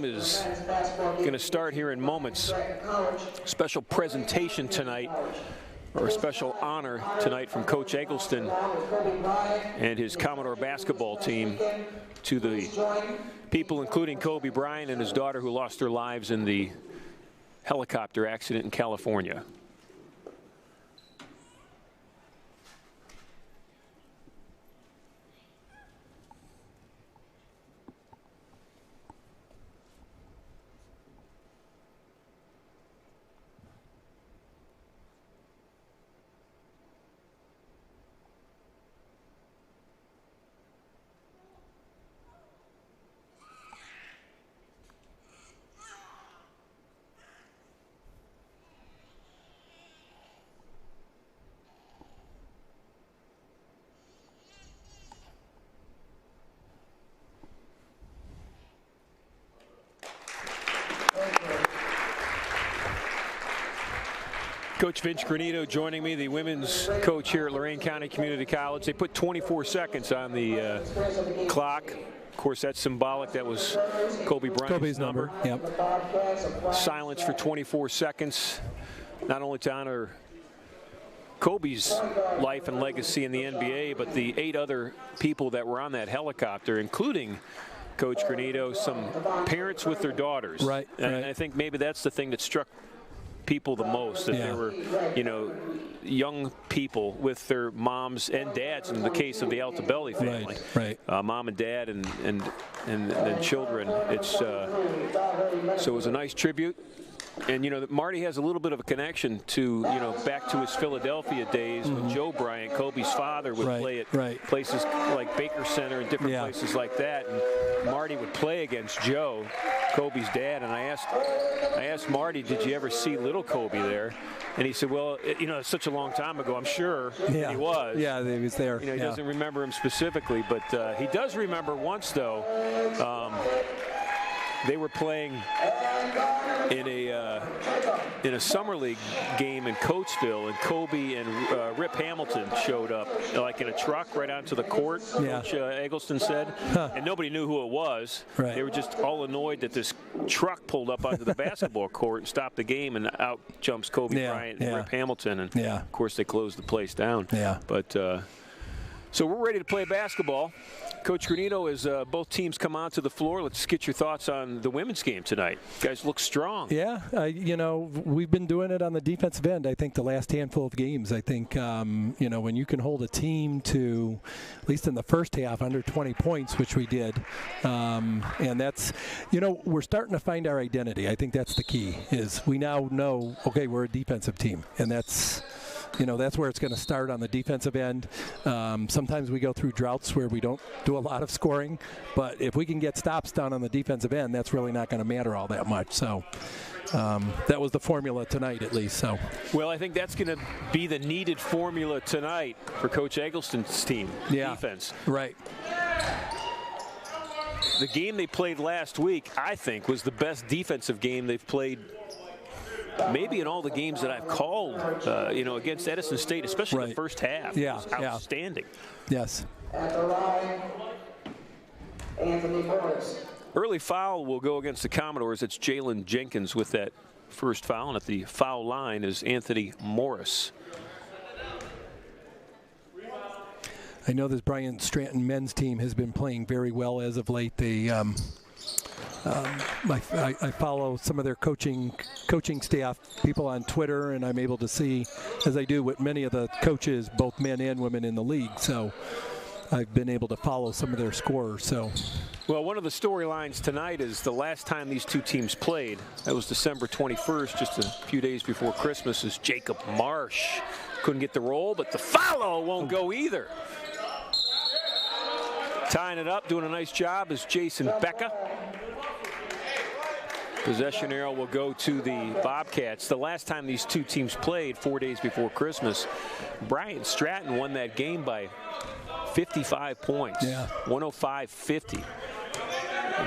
Is going to start here in moments. Special presentation tonight, or a special honor tonight from Coach Eggleston and his Commodore basketball team to the people, including Kobe Bryant and his daughter, who lost their lives in the helicopter accident in California. Coach Vince Granito joining me, the women's coach here at Lorain County Community College. They put 24 seconds on the clock. Of course, that's symbolic. That was Kobe Bryant's number. Yep. Silence for 24 seconds, not only to honor Kobe's life and legacy in the NBA, but the 8 other people that were on that helicopter, including Coach Granito, some parents with their daughters. Right. And I think maybe that's the thing that struck people the most, that there were, young people with their moms and dads, in the case of the Altobelli family. Right. Mom and dad and children. It's so it was a nice tribute. And, Marty has a little bit of a connection to, back to his Philadelphia days when Joe Bryant, Kobe's father, would play at places like Baker Center and different places like that. And Marty would play against Joe, Kobe's dad. And I asked Marty, did you ever see little Kobe there? And he said, well, it's such a long time ago, I'm sure that he was. Yeah, he was there. He doesn't remember him specifically, but he does remember once, though. They were playing in a summer league game in Coatesville, and Kobe and Rip Hamilton showed up, like in a truck, right onto the court. Coach Eggleston said, and nobody knew who it was. Right. They were just all annoyed that this truck pulled up onto the basketball court and stopped the game, and out jumps Kobe Bryant and Rip Hamilton, and of course they closed the place down. But so we're ready to play basketball. Coach Granito, as both teams come onto the floor, let's get your thoughts on the women's game tonight. You guys look strong. Yeah, we've been doing it on the defensive end, I think, the last handful of games. I think, when you can hold a team to, at least in the first half, under 20 points, which we did, and that's, we're starting to find our identity. I think that's the key, is we now know, okay, we're a defensive team, and that's where it's going to start on the defensive end. Sometimes we go through droughts where we don't do a lot of scoring, but if we can get stops done on the defensive end, that's really not going to matter all that much. So that was the formula tonight, at least. So, well, I think that's going to be the needed formula tonight for Coach Eggleston's team, defense. Right. The game they played last week, I think, was the best defensive game they've played maybe in all the games that I've called, against Edison State, especially the first half. It was outstanding. Yes. At the line, Anthony Morris. Early foul will go against the Commodores. It's Jalen Jenkins with that first foul, and at the foul line is Anthony Morris. I know this Bryant Stratton men's team has been playing very well as of late. They I follow some of their coaching staff, people on Twitter, and I'm able to see, as I do with many of the coaches, both men and women in the league. So I've been able to follow some of their scorers. So, well, one of the storylines tonight is the last time these two teams played. That was December 21st, just a few days before Christmas. Is Jacob Marsh couldn't get the roll, but the follow won't go either. Tying it up, doing a nice job, is Jason Becca. Possession arrow will go to the Bobcats. The last time these two teams played, 4 days before Christmas, Bryant Stratton won that game by 55 points, 105-50.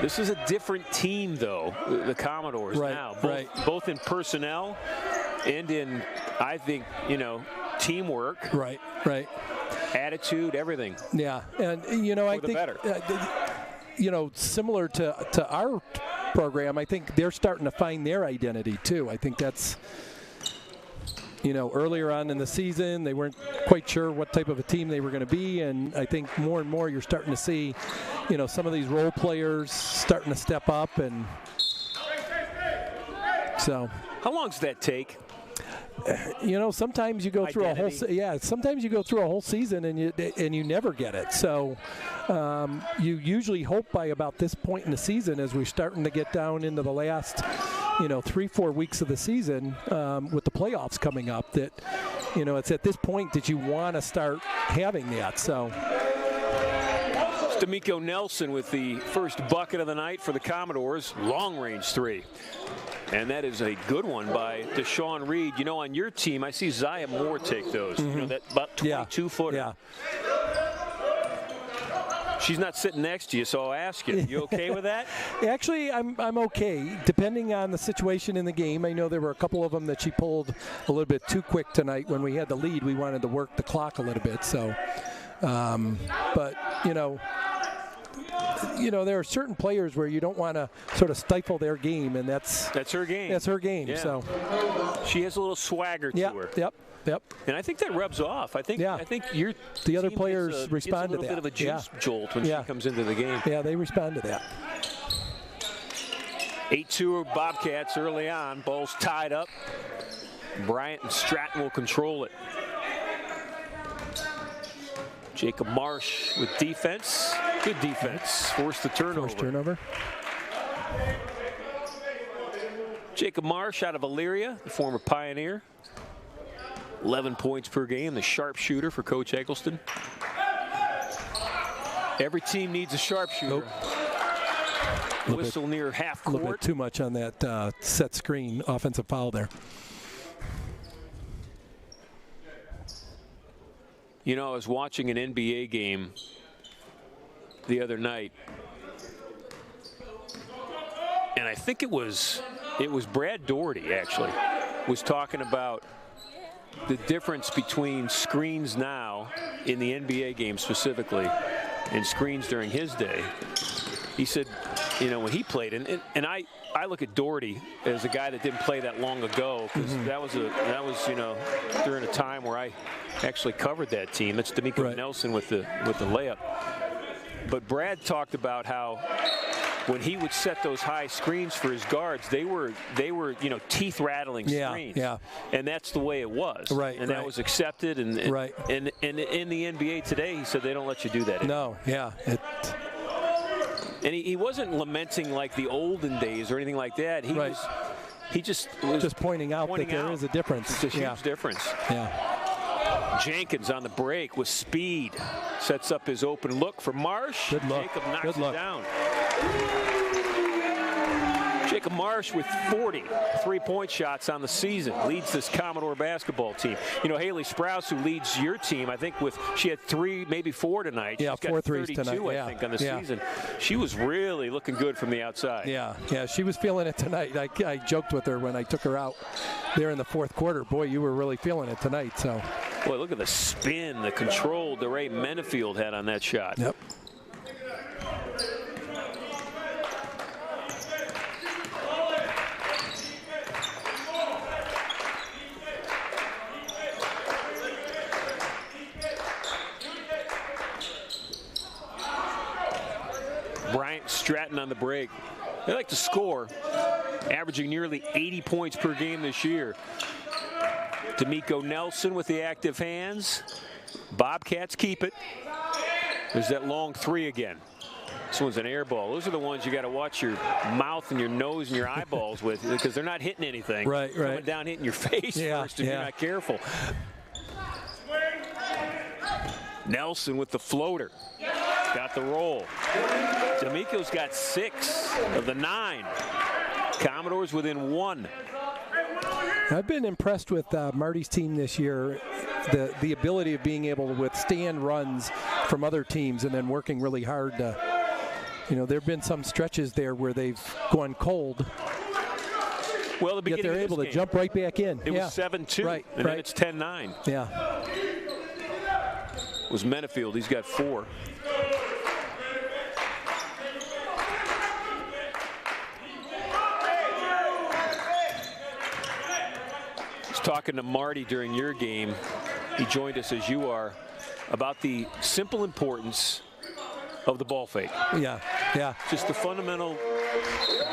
This is a different team, though, the Commodores now, both in personnel and in, I think, teamwork. Right. Attitude, everything. Yeah, and I think better. Similar to our program, I think they're starting to find their identity too. I think that's, earlier on in the season, they weren't quite sure what type of a team they were going to be, and I think more and more you're starting to see, some of these role players starting to step up, and so. How long does that take? Sometimes you go through sometimes you go through a whole season and you never get it. So you usually hope by about this point in the season, as we're starting to get down into the last 3-4 weeks of the season, with the playoffs coming up, that it's at this point that you want to start having that. So D'Amico Nelson with the first bucket of the night for the Commodores, long range three. And that is a good one by Deshaun Reed. On your team, I see Zaya Moore take those. That about 22-footer. Yeah. She's not sitting next to you, so I'll ask you. You okay with that? Actually, I'm okay, depending on the situation in the game. I know there were a couple of them that she pulled a little bit too quick tonight. When we had the lead, we wanted to work the clock a little bit. So, but, there are certain players where you don't want to sort of stifle their game, and that's her game. That's her game. Yeah. So she has a little swagger to her. Yep. And I think that rubs off. I think the other players respond to that. A little bit of a juice jolt when she comes into the game. Yeah, they respond to that. 8-2 Bobcats early on. Ball's tied up. Bryant and Stratton will control it. Jacob Marsh with defense. Good defense. Forced the turnover. First turnover. Jacob Marsh out of Elyria, the former Pioneer. 11 points per game, the sharpshooter for Coach Eggleston. Every team needs a sharpshooter. Whistle near half court. A little bit too much on that set screen. Offensive foul there. I was watching an NBA game the other night, and I think it was Brad Daugherty actually was talking about the difference between screens now in the NBA game specifically and screens during his day. He said, when he played, and I look at Daugherty as a guy that didn't play that long ago, because that was during a time where I actually covered that team. That's D'Amico Nelson with the layup. But Brad talked about how when he would set those high screens for his guards, they were teeth rattling screens. Yeah. And that's the way it was. Right. And that was accepted. And in the NBA today, he said they don't let you do that anymore. No. Yeah. And he wasn't lamenting like the olden days or anything like that. He just was pointing out that there is a difference. It's a huge difference. Yeah. Jenkins on the break with speed. Sets up his open look for Marsh. Good look. Jacob knocks it down. Jacob Marsh with 40 three-point shots on the season, leads this Commodore basketball team. Haley Sprouse, who leads your team, I think she had 3, maybe 4 tonight. Yeah, She's 4 got threes 32, tonight. I think, on the season. She was really looking good from the outside. Yeah, she was feeling it tonight. I joked with her when I took her out there in the fourth quarter. Boy, you were really feeling it tonight. So, boy, look at the spin, the control DeRay Menefield had on that shot. Yep. Bryant, Stratton on the break. They like to score, averaging nearly 80 points per game this year. D'Amico Nelson with the active hands. Bobcats keep it. There's that long three again. This one's an air ball. Those are the ones you got to watch your mouth and your nose and your eyeballs with, because they're not hitting anything. Right. Coming down hitting your face first if you're not careful. Nelson with the floater. Got the roll. D'Amico's got 6 of the 9. Commodores within 1. I've been impressed with Marty's team this year. The ability of being able to withstand runs from other teams and then working really hard to, there have been some stretches there where they've gone cold. Well, the beginning yet they're able to jump right back in. It was 7-2, and then it's 10-9. Yeah. It was Menefield. He's got 4. talking to Marty during your game. He joined us as you are about the simple importance of the ball fake. Yeah, yeah. Just the fundamental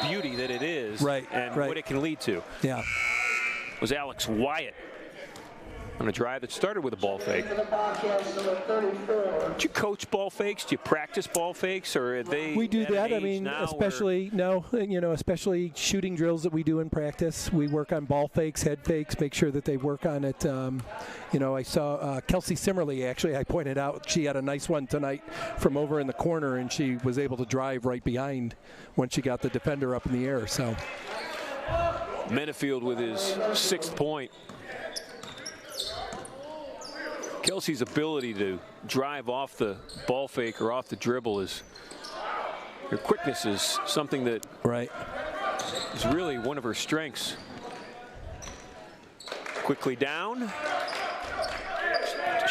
beauty that it is, right, and right. what it can lead to. Yeah. It was Alex Wyatt on a drive that started with a ball fake. Do you coach ball fakes? Do you practice ball fakes, or are they? We do that. I mean, especially especially shooting drills that we do in practice. We work on ball fakes, head fakes, make sure that they work on it. I saw Kelsey Simmerly, actually, I pointed out she had a nice one tonight from over in the corner, and she was able to drive right behind when she got the defender up in the air. So Menefield with his 6th point. Kelsey's ability to drive off the ball fake or off the dribble her quickness is something that is really one of her strengths. Quickly down.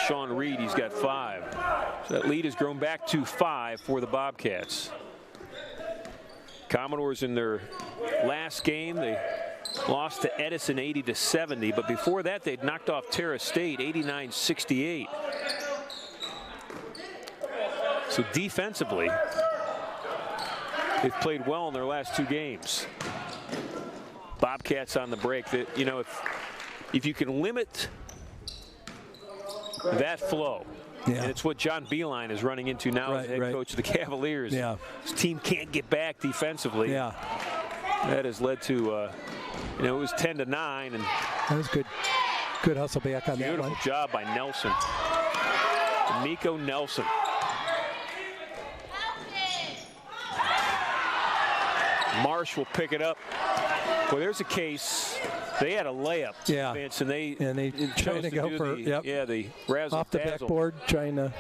Sean Reed, he's got 5. So that lead has grown back to 5 for the Bobcats. Commodores in their last game, they lost to Edison 80-70, but before that they'd knocked off Terra State 89-68. So defensively, they've played well in their last 2 games. Bobcats on the break. That, if you can limit that flow, and it's what John Beilein is running into now as head coach of the Cavaliers. Yeah. His team can't get back defensively. Yeah. That has led to it was 10-9, and that was good hustle back on that one. Beautiful job by Nelson. Miko Nelson. Marsh will pick it up. Well, there's a case. They had a layup, Vince, and they trying to go for the razzle off the backboard, trying to.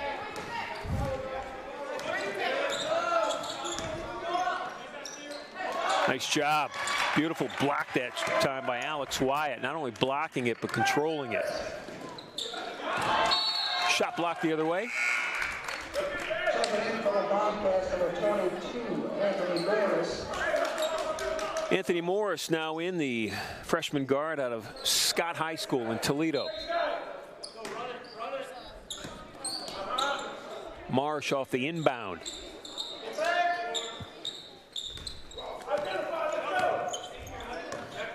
Nice job. Beautiful block that time by Alex Wyatt. Not only blocking it, but controlling it. Shot blocked the other way. Anthony Morris now in, the freshman guard out of Scott High School in Toledo. Marsh off the inbound.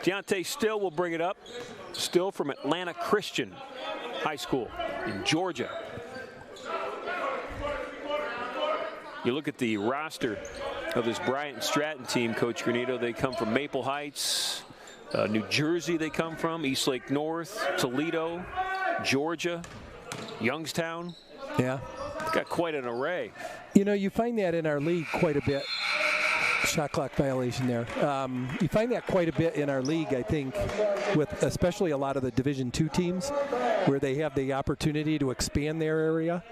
Deontay Still will bring it up. Still from Atlanta Christian High School in Georgia. You look at the roster of this Bryant and Stratton team, Coach Granito. They come from Maple Heights, New Jersey they come from, Eastlake North, Toledo, Georgia, Youngstown. Yeah. Got quite an array. You find that in our league quite a bit. Shot clock violation there. You find that quite a bit in our league, I think, with especially a lot of the Division II teams where they have the opportunity to expand their area.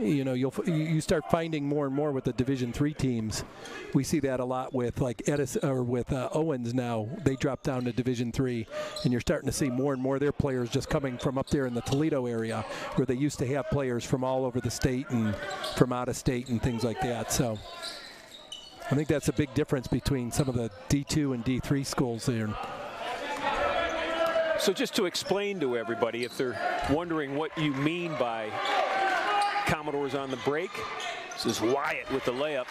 You start finding more and more with the Division III teams. We see that a lot with like Edison or with Owens now. They drop down to Division III, and you're starting to see more and more of their players just coming from up there in the Toledo area, where they used to have players from all over the state and from out of state and things like that. So I think that's a big difference between some of the D2 and D3 schools there. So just to explain to everybody, if they're wondering what you mean by Commodores on the break, this is Wyatt with the layup.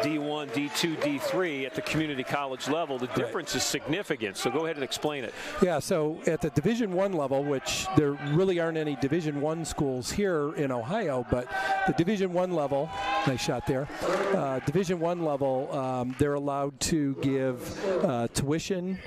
D1, D2, D3 at the community college level. The difference is significant, so go ahead and explain it. Yeah, so at the Division I level, which there really aren't any Division I schools here in Ohio, but the Division I level, nice shot there, Division I level, they're allowed to give tuition,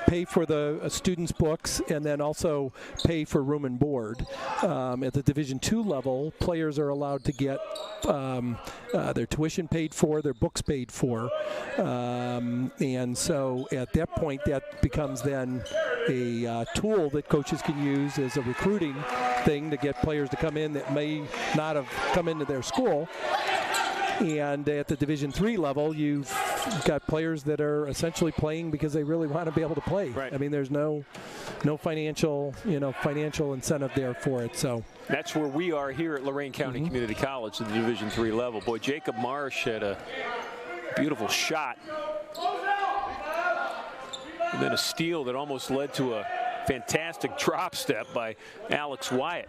pay for the students' books, and then also pay for room and board. At the Division II level, players are allowed to get their tuition paid for, their books paid for, and so at that point that becomes then a tool that coaches can use as a recruiting thing to get players to come in that may not have come into their school. And at the Division III level, you've got players that are essentially playing because they really want to be able to play. Right. I mean, there's no financial incentive there for it. So that's where we are here at Lorain County Community College at the Division III level. Boy, Jacob Marsh had a beautiful shot. And then a steal that almost led to a fantastic drop step by Alex Wyatt.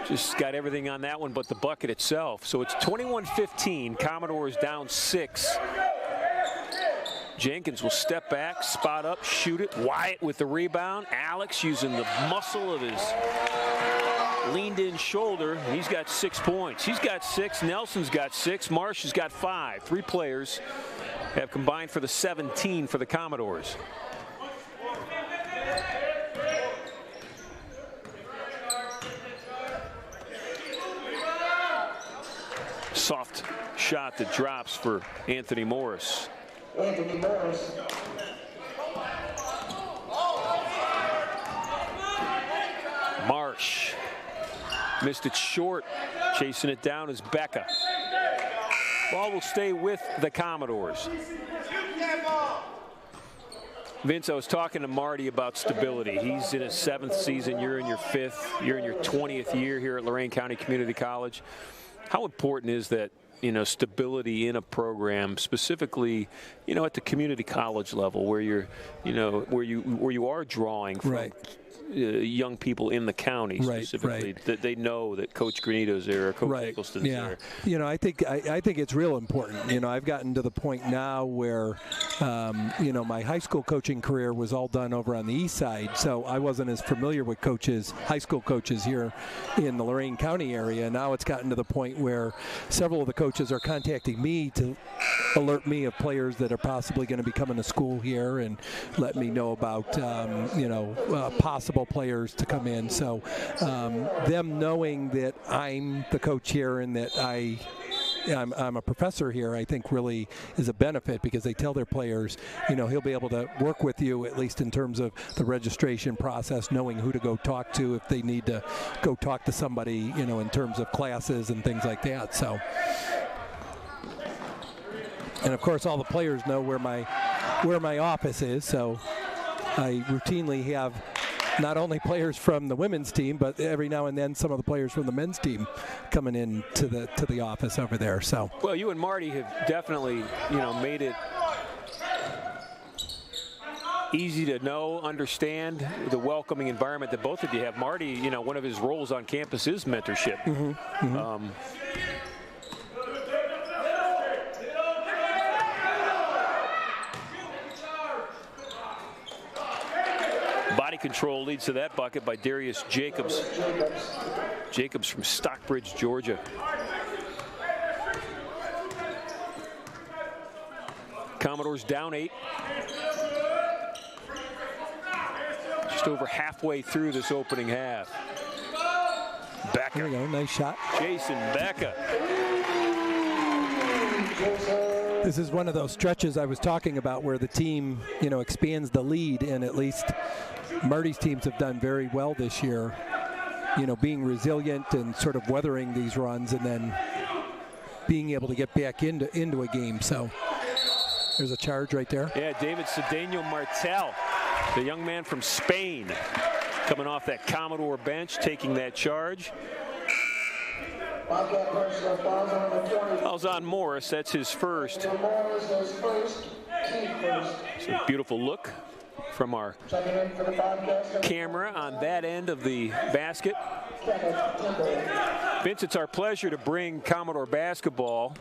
Just got everything on that one but the bucket itself. So it's 21-15. Commodores down 6. Jenkins will step back, spot up, shoot it. Wyatt with the rebound. Alex using the muscle of his leaned-in shoulder. He's got 6 points. He's got 6. Nelson's got 6. Marsh has got 5. 3 players have combined for the 17 for the Commodores. Soft shot that drops for Anthony Morris. Anthony Morris. Marsh missed it short. Chasing it down is Becca. Ball will stay with the Commodores. Vince, I was talking to Marty about stability. He's in his 7th season. You're in your 5th. You're in your 20th year here at Lorain County Community College. How important is that, stability in a program, specifically, at the community college level, where you're, where you are drawing from young people in the county specifically, that they know that Coach Granito's there, or Coach Eggleston's there. I think it's real important. I've gotten to the point now where, my high school coaching career was all done over on the east side, so I wasn't as familiar with high school coaches here in the Lorain County area. Now it's gotten to the point where several of the coaches are contacting me to alert me of players that are possibly going to be coming to school here and let me know about, possible players to come in. So them knowing that I'm the coach here and that I'm a professor here, I think really is a benefit, because they tell their players, he'll be able to work with you, at least in terms of the registration process, knowing who to go talk to if they need to go talk to somebody, in terms of classes and things like that. So, and of course all the players know where my office is, so I routinely have not only players from the women's team, but every now and then some of the players from the men's team coming in to the office over there. So, well, you and Marty have definitely, made it easy to know, understand the welcoming environment that both of you have. Marty, one of his roles on campus is mentorship. Body control leads to that bucket by Darius Jacobs. Jacobs from Stockbridge, Georgia. Commodores down 8. Just over halfway through this opening half. Becca. There we go, nice shot. Jason Becca. This is one of those stretches I was talking about where the team, expands the lead, and at least Marty's teams have done very well this year, being resilient and sort of weathering these runs and then being able to get back into a game. So there's a charge right there. Yeah, David Cedeno Martel, the young man from Spain, coming off that Commodore bench, taking that charge. Fouls on Morris, that's his first. It's a beautiful look from our camera on that end of the basket. Vince, it's our pleasure to bring Commodore basketball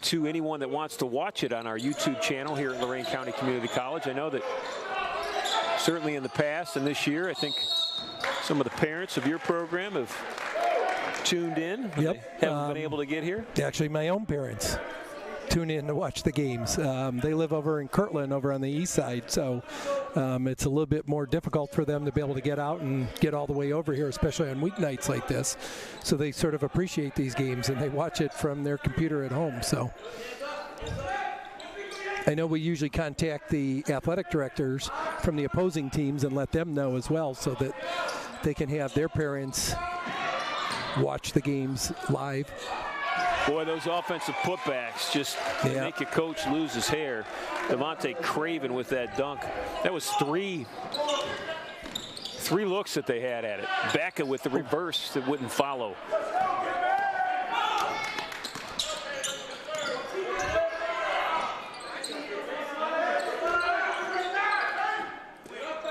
to anyone that wants to watch it on our YouTube channel here at Lorain County Community College. I know that certainly in the past and this year, I think some of the parents of your program have tuned in. Yep. They haven't been able to get here. Actually, my own parents tune in to watch the games. They live over in Kirtland, over on the east side, so it's a little bit more difficult for them to be able to get out and get all the way over here, especially on weeknights like this. So they sort of appreciate these games, and they watch it from their computer at home. So I know we usually contact the athletic directors from the opposing teams and let them know as well, so that they can have their parents watch the games live. Boy, those offensive putbacks just make your coach lose his hair. Devontae Craven with that dunk. That was three looks that they had at it. Becca with the reverse that wouldn't follow.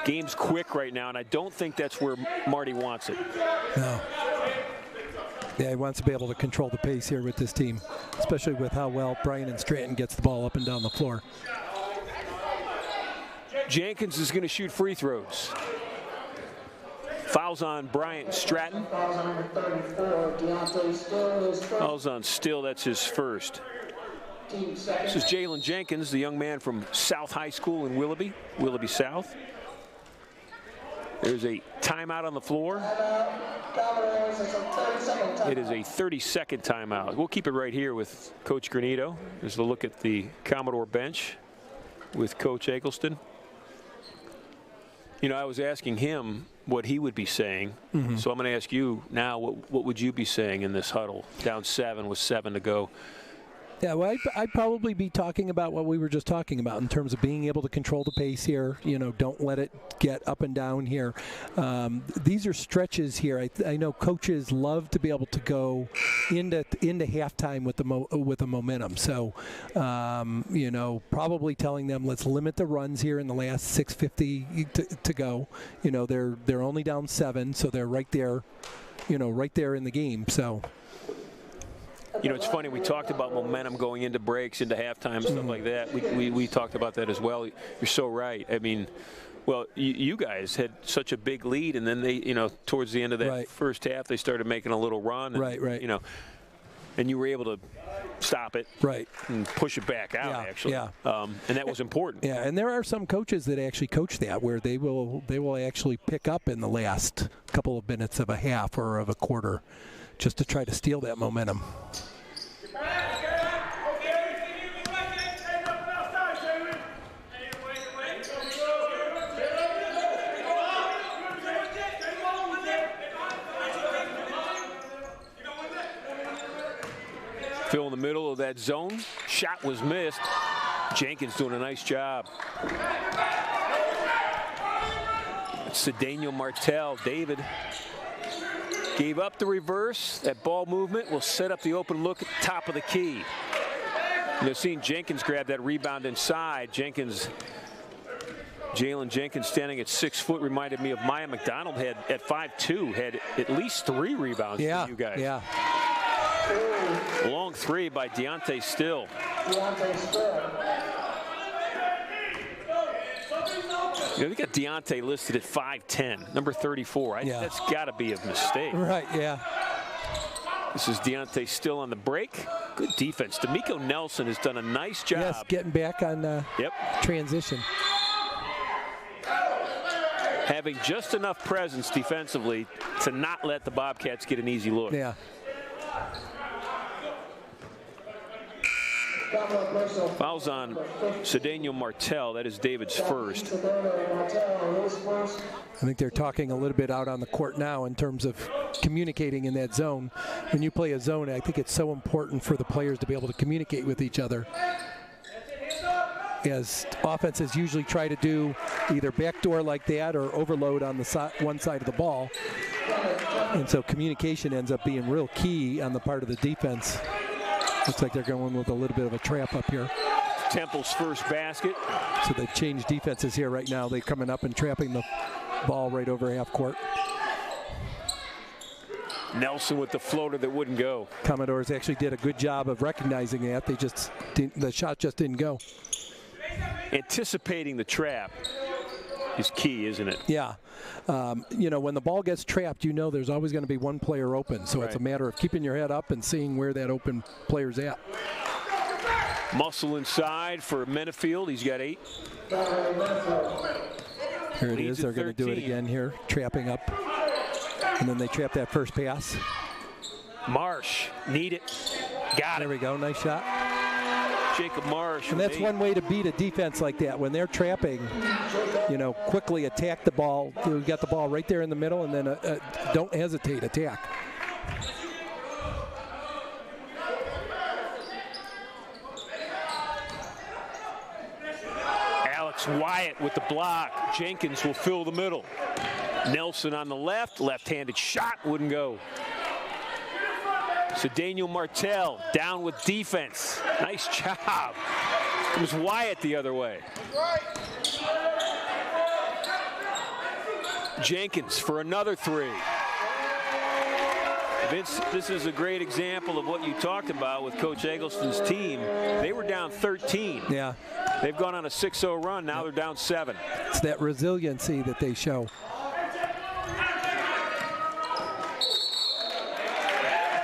Game's quick right now, and I don't think that's where Marty wants it. No. Yeah, he wants to be able to control the pace here with this team, especially with how well Bryant and Stratton gets the ball up and down the floor. Jenkins is going to shoot free throws. Fouls on Bryant and Stratton. Fouls on Still, that's his first. This is Jalen Jenkins, the young man from South High School in Willoughby South. There's a timeout on the floor. It is a 30-second timeout. We'll keep it right here with Coach Granito. There's a look at the Commodore bench with Coach Eggleston. You know, I was asking him what he would be saying. So I'm going to ask you now, what would you be saying in this huddle? Down 7 with 7 to go. Yeah, well, I'd probably be talking about what we were just talking about in terms of being able to control the pace here. You know, don't let it get up and down here. These are stretches here. I know coaches love to be able to go into halftime with the momentum. So, you know, probably telling them let's limit the runs here in the last 6:50 to go. You know, they're only down 7, so they're right there. You know, right there in the game. So. You know, it's funny, we talked about momentum going into breaks, into halftime, stuff like that. We talked about that as well. You're so right. I mean, well, you guys had such a big lead, and then they, you know, towards the end of that first half, they started making a little run. And, right. You know, and you were able to stop it. Right. And push it back out, actually. Yeah. And that was important. Yeah, and there are some coaches that actually coach that, where they will actually pick up in the last couple of minutes of a half or of a quarter, just to try to steal that momentum. Phil in the middle of that zone. Shot was missed. Jenkins doing a nice job. It's Daniel Martell. David gave up the reverse. That ball movement will set up the open look at the top of the key. You know, seeing Jenkins grab that rebound inside. Jalen Jenkins standing at 6 foot reminded me of Maya McDonald at 5'2", had at least 3 rebounds for you guys. Yeah. Long 3 by Deontay Still. You know, they got Deontay listed at 5'10", number 34. That's got to be a mistake. Right, yeah. This is Deontay Still on the break. Good defense. D'Amico Nelson has done a nice job. Yes, getting back on transition. Having just enough presence defensively to not let the Bobcats get an easy look. Yeah. Fouls on Daniel Martell. That is David's first. I think they're talking a little bit out on the court now in terms of communicating in that zone. When you play a zone, I think it's so important for the players to be able to communicate with each other, as offenses usually try to do either backdoor like that or overload on the one side of the ball. And so communication ends up being real key on the part of the defense. Looks like they're going with a little bit of a trap up here. Temple's first basket. So they've changed defenses here right now. They're coming up and trapping the ball right over half court. Nelson with the floater that wouldn't go. Commodores actually did a good job of recognizing that. They just didn't, the shot just didn't go. Anticipating the trap is key, isn't it? Yeah. You know, when the ball gets trapped, you know there's always going to be one player open. So it's a matter of keeping your head up and seeing where that open player's at. Muscle inside for Menefield. He's got 8. Here it is. They're going to do it again here, trapping up. And then they trap that first pass. Marsh, need it. Got it. There we go. Nice shot. Jacob Marsh. And that's one way to beat a defense like that. When they're trapping, you know, quickly attack the ball. You got the ball right there in the middle, and then don't hesitate, attack. Alex Wyatt with the block. Jenkins will fill the middle. Nelson on the left-handed shot, wouldn't go. So Daniel Martell down with defense. Nice job. It was Wyatt the other way. Jenkins for another three. Vince, this is a great example of what you talked about with Coach Eggleston's team. They were down 13. Yeah. They've gone on a 6-0 run. Now they're down 7. It's that resiliency that they show.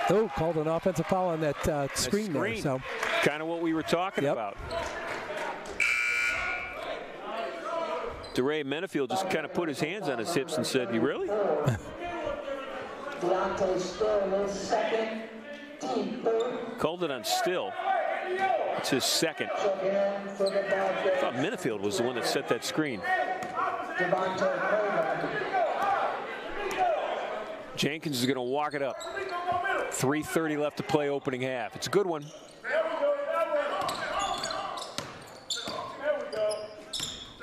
Oh, called an offensive foul on that screen there. So kind of what we were talking about. DeRay Menefield just kind of put his hands on his hips and said, "You really?" Called it on Still. It's his second. I thought Menefield was the one that set that screen. Jenkins is going to walk it up. 3:30 left to play opening half. It's a good one.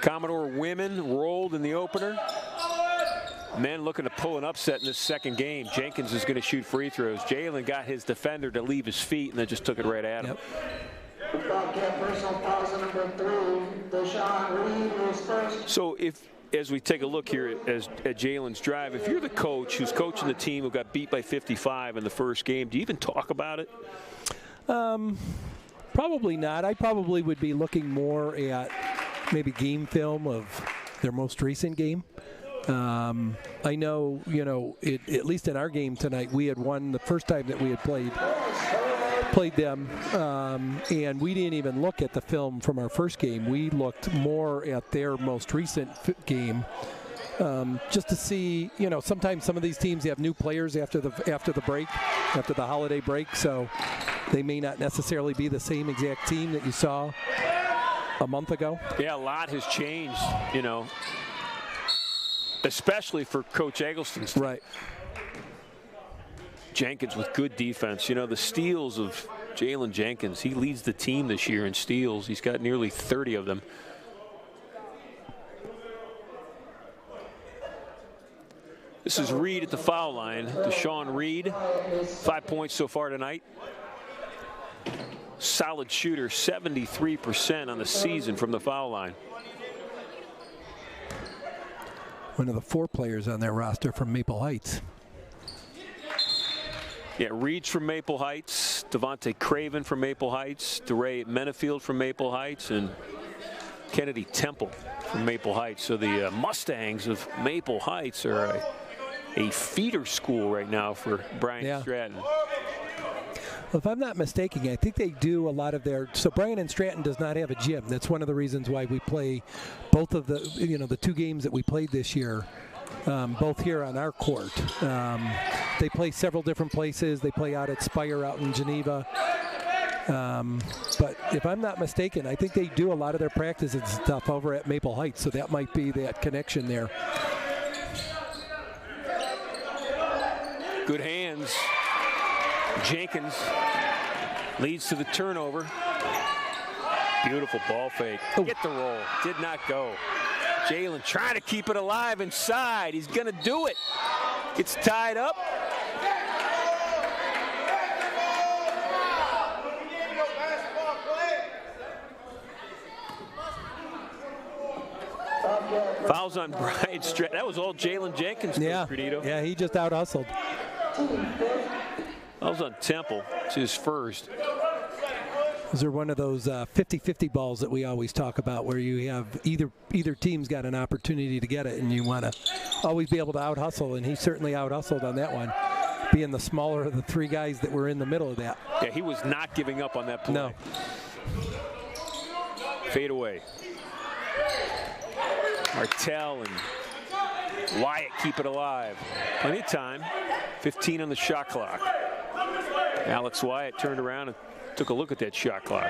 Commodore women rolled in the opener. Men looking to pull an upset in this second game. Jenkins is going to shoot free throws. Jalen got his defender to leave his feet and then just took it right at him. So as we take a look here at Jalen's drive, if you're the coach who's coaching the team who got beat by 55 in the first game, do you even talk about it? Probably not. I probably would be looking more at maybe game film of their most recent game. I know, at least in our game tonight, we had won the first time that we had played them, and we didn't even look at the film from our first game. We looked more at their most recent game, just to see. Sometimes some of these teams have new players after the break, after the holiday break, so they may not necessarily be the same exact team that you saw a month ago. Yeah, a lot has changed, especially for Coach Eggleston's team. Right. Jenkins with good defense. The steals of Jalen Jenkins, he leads the team this year in steals. He's got nearly 30 of them. This is Reed at the foul line. Deshaun Reed, 5 points so far tonight. Solid shooter, 73% on the season from the foul line. One of the 4 players on their roster from Maple Heights. Yeah, Reed's from Maple Heights, Devontae Craven from Maple Heights, DeRay Menefield from Maple Heights, and Kennedy Temple from Maple Heights. So the Mustangs of Maple Heights are a feeder school right now for Bryant Stratton. Well, if I'm not mistaken, I think they do a lot of their. So Bryant and Stratton does not have a gym. That's one of the reasons why we play both of the, the 2 games that we played this year, both here on our court. They play several different places. They play out at Spire out in Geneva. But if I'm not mistaken, I think they do a lot of their practice and stuff over at Maple Heights. So that might be that connection there. Good hands. Jenkins leads to the turnover. Beautiful ball fake. Get the roll. Did not go. Jalen trying to keep it alive inside. He's going to do it. It's tied up. Fouls on Bryant Stratton. That was all Jalen Jenkins. Yeah, he just out-hustled. Fouls on Temple. It's his first. Those are one of those 50-50 balls that we always talk about, where you have either team's got an opportunity to get it, and you want to always be able to out-hustle, and he certainly out-hustled on that one, being the smaller of the 3 guys that were in the middle of that. Yeah, he was not giving up on that play. No. Fade away. Martell and Wyatt keep it alive. Plenty of time. 15 on the shot clock. Alex Wyatt turned around and took a look at that shot clock.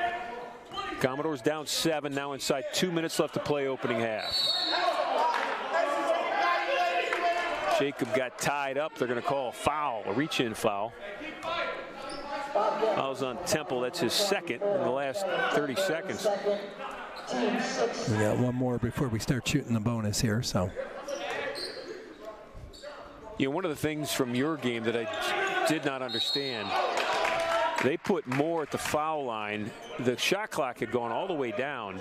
Commodores down 7, now inside 2 minutes left to play opening half. Jacob got tied up. They're going to call a foul, a reach-in foul. Fouls on Temple. That's his second in the last 30 seconds. We got one more before we start shooting the bonus here. So, one of the things from your game that I did not understand, they put more at the foul line. The shot clock had gone all the way down.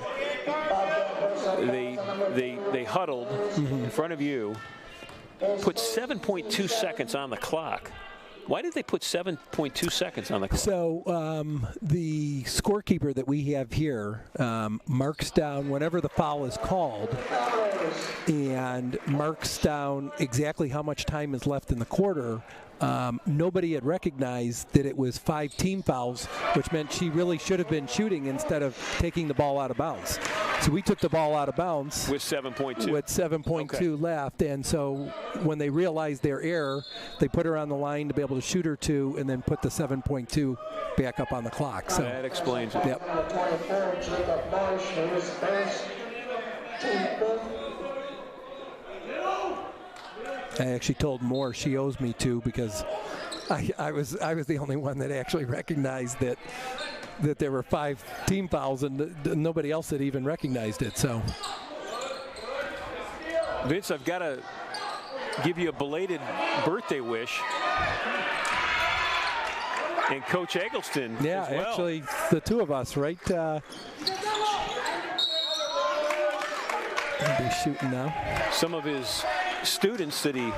They huddled in front of you, put 7.2 seconds on the clock. Why did they put 7.2 seconds on the clock? So the scorekeeper that we have here marks down whenever the foul is called and marks down exactly how much time is left in the quarter. Nobody had recognized that it was 5 team fouls, which meant she really should have been shooting instead of taking the ball out of bounds. So we took the ball out of bounds with 7.2. With 7.2 left, and so when they realized their error, they put her on the line to be able to shoot her 2, and then put the 7.2 back up on the clock. So that explains it. Yep. I actually told Moore she owes me 2 because I was the only one that actually recognized that there were 5 team fouls and nobody else had even recognized it. So, Vince, I've got to give you a belated birthday wish. And Coach Eggleston yeah, as well. Actually, the 2 of us, right? They're shooting now. Some of his students that he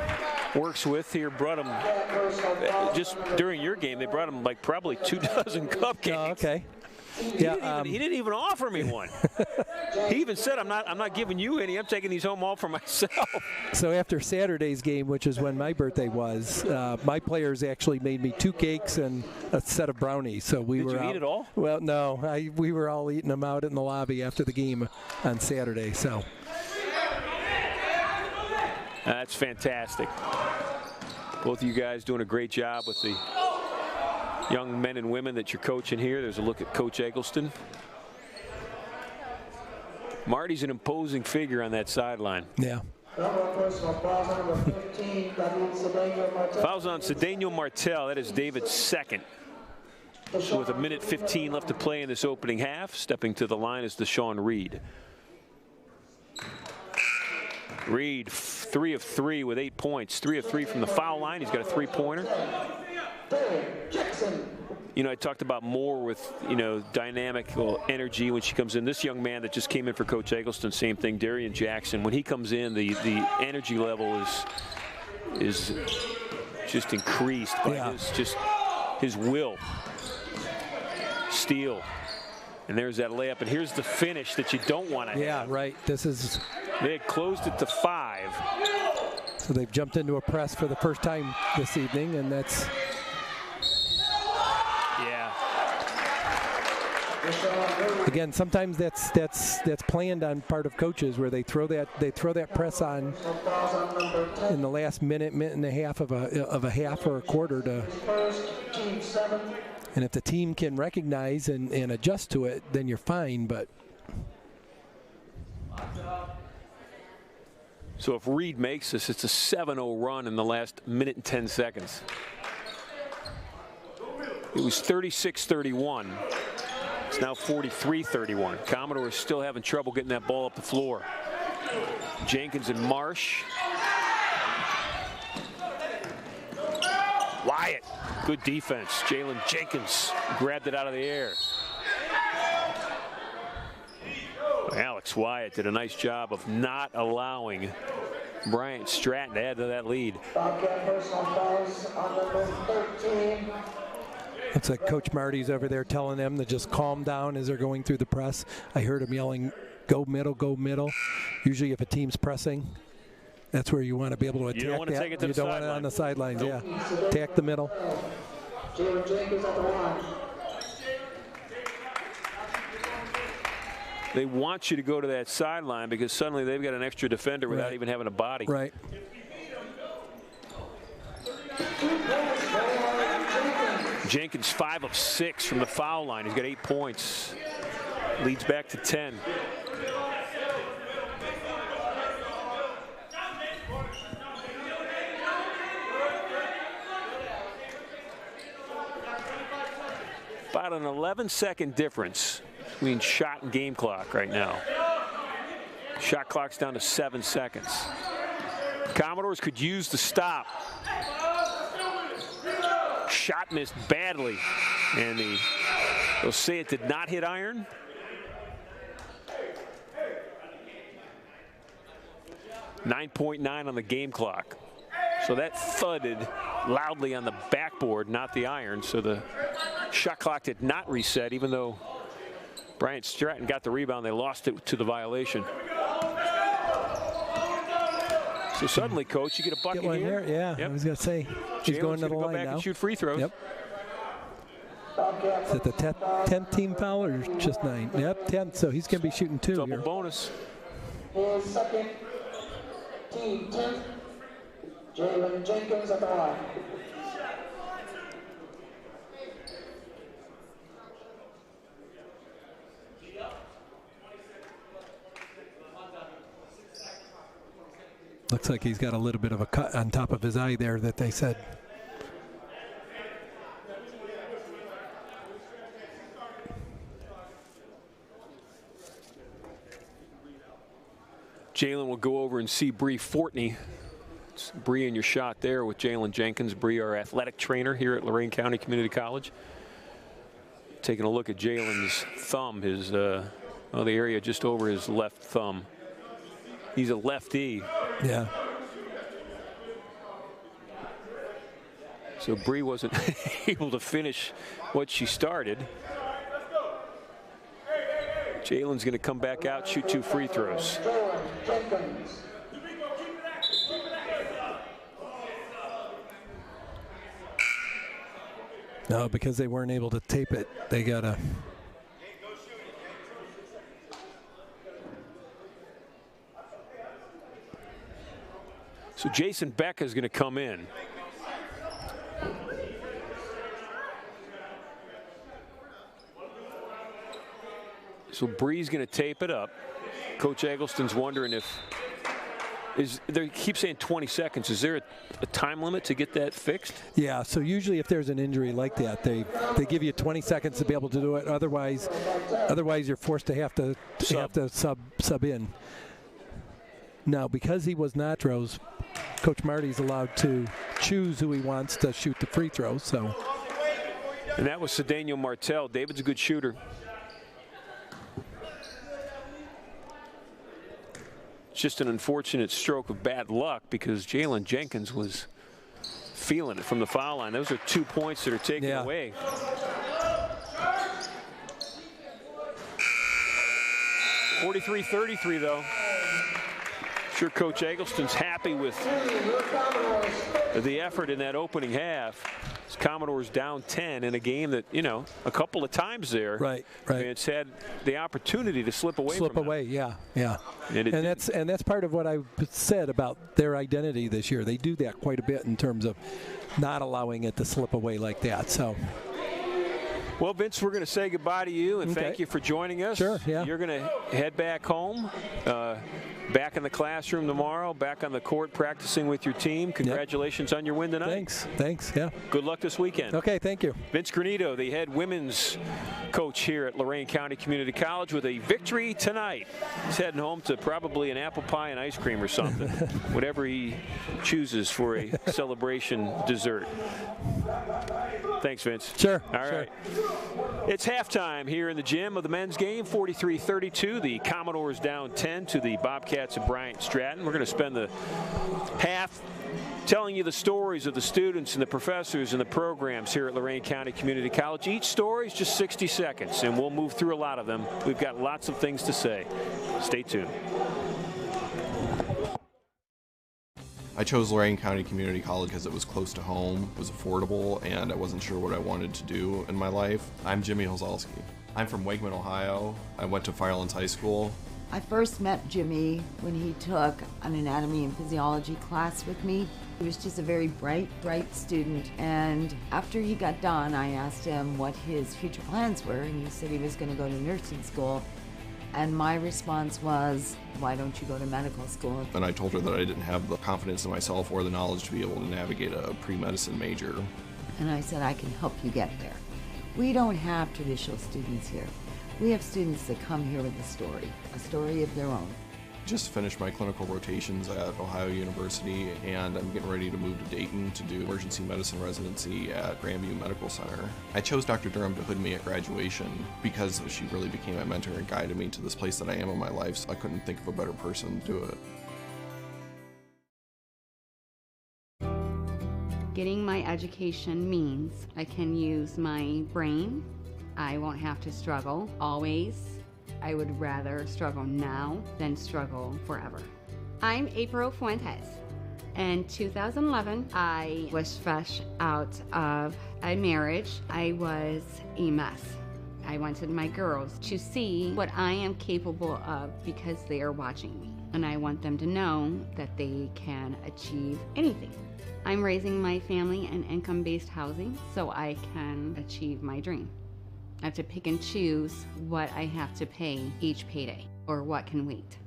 works with here brought him, just during your game, they brought him like probably 24 cupcakes. Oh, okay. Yeah, he didn't even offer me one. He even said, I'm not giving you any. I'm taking these home all for myself. So after Saturday's game, which is when my birthday was, my players actually made me 2 cakes and a set of brownies. So we were Did you out, eat it all? Well, no, we were all eating them out in the lobby after the game on Saturday. So that's fantastic. Both of you guys doing a great job with the young men and women that you're coaching here. There's a look at Coach Eggleston. Marty's an imposing figure on that sideline. Yeah. Fouls on Cedeno Martel. That is David's second. So with 1:15 left to play in this opening half, stepping to the line is Deshaun Reed. Reed, 3 of 3 with 8 points. 3 of 3 from the foul line. He's got a 3-pointer. You know, I talked about Moore with, dynamic energy when she comes in. This young man that just came in for Coach Eggleston, same thing, Darian Jackson. When he comes in, the energy level is just increased by his will. Steal. And there's that layup. And here's the finish that you don't want to have. Yeah, right. They had closed it to 5. So they've jumped into a press for the first time this evening, and that's. Yeah. Again, sometimes that's planned on part of coaches where they throw that press on in the last minute and a half of a half or a quarter to. And if the team can recognize and adjust to it, then you're fine. But so if Reed makes this, it's a 7-0 run in the last minute and 10 seconds. It was 36-31. It's now 43-31. Commodore is still having trouble getting that ball up the floor. Jenkins and Marsh. Wyatt, good defense. Jalen Jenkins grabbed it out of the air. Alex Wyatt did a nice job of not allowing Bryant Stratton to add to that lead. Looks like Coach Marty's over there telling them to just calm down as they're going through the press. I heard him yelling, "Go middle, go middle." Usually if a team's pressing, that's where you want to be able to attack. You don't want to take it to the sideline. You don't want it on the sidelines, nope. Yeah. Attack the middle. They want you to go to that sideline because suddenly they've got an extra defender without even having a body. Right. Jenkins 5 of 6 from the foul line. He's got 8 points. Leads back to 10. About an 11-second difference between shot and game clock right now. Shot clock's down to 7 seconds. Commodores could use the stop. Shot missed badly, and they'll say it did not hit iron. .9 on the game clock. So that thudded loudly on the backboard, not the iron. So the shot clock did not reset, even though Bryant Stratton got the rebound. They lost it to the violation. So suddenly, Coach, you get a bucket here. Yeah, yep. I was going to say, he's going to the line back now. And shoot free throws. Yep. Is it the 10th team foul or just 9? Yep, 10th, so he's going to be shooting 2 Double here. Bonus. His second, team 10th, Jalen Jenkins at the line. Looks like he's got a little bit of a cut on top of his eye there that they said. Jalen will go over and see Bree Fortney. It's Bree in your shot there with Jalen Jenkins. Bree, our athletic trainer here at Lorain County Community College. Taking a look at Jalen's thumb, his the area just over his left thumb. He's a lefty. Yeah. So Bree wasn't able to finish what she started. Jalen's going to come back out, shoot 2 free throws. No, because they weren't able to tape it, they got to. So Jason Beck is going to come in. So Bree's going to tape it up. Coach Eggleston's wondering if they keep saying 20 seconds. Is there a time limit to get that fixed? Yeah, so usually if there's an injury like that, they give you 20 seconds to be able to do it. Otherwise you're forced to have to sub in. Now, because he was not throws, Coach Marty's allowed to choose who he wants to shoot the free throws. So. And that was Cedeno Martel. David's a good shooter. It's just an unfortunate stroke of bad luck because Jalen Jenkins was feeling it from the foul line. Those are 2 points that are taken away. (43-33) though. Sure, Coach Eggleston's happy with the effort in that opening half. Commodores down 10 in a game that, you know, a couple of times there. Right. It's had the opportunity to slip away. Yeah. And that's part of what I said about their identity this year. They do that quite a bit in terms of not allowing it to slip away like that. So. Well, Vince, we're going to say goodbye to you and thank you for joining us. Sure, yeah. You're going to head back home, back in the classroom tomorrow, back on the court practicing with your team. Congratulations on your win tonight. Thanks, yeah. Good luck this weekend. Okay, thank you. Vince Granito, the head women's coach here at Lorain County Community College with a victory tonight. He's heading home to probably an apple pie and ice cream or something, whatever he chooses for a celebration dessert. Thanks, Vince. Sure. All right. It's halftime here in the gym of the men's game, 43-32. The Commodores down 10 to the Bobcats of Bryant Stratton. We're going to spend the half telling you the stories of the students and the professors and the programs here at Lorain County Community College. Each story is just 60 seconds, and we'll move through a lot of them. We've got lots of things to say. Stay tuned. I chose Lorain County Community College because it was close to home, was affordable, and I wasn't sure what I wanted to do in my life. I'm Jimmy Hozalski. I'm from Wakeman, Ohio. I went to Firelands High School. I first met Jimmy when he took an anatomy and physiology class with me. He was just a very bright student, and after he got done, I asked him what his future plans were, and he said he was going to go to nursing school. And my response was, why don't you go to medical school? And I told her that I didn't have the confidence in myself or the knowledge to be able to navigate a pre-medicine major. And I said, I can help you get there. We don't have traditional students here. We have students that come here with a story of their own. Just finished my clinical rotations at Ohio University, and I'm getting ready to move to Dayton to do emergency medicine residency at Grandview Medical Center. I chose Dr. Durham to hood me at graduation because she really became my mentor and guided me to this place that I am in my life, so I couldn't think of a better person to do it. Getting my education means I can use my brain. I won't have to struggle always. I would rather struggle now than struggle forever. I'm April Fuentes. In 2011, I was fresh out of a marriage. I was a mess. I wanted my girls to see what I am capable of because they are watching me. And I want them to know that they can achieve anything. I'm raising my family in income-based housing so I can achieve my dream. I have to pick and choose what I have to pay each payday or what can wait.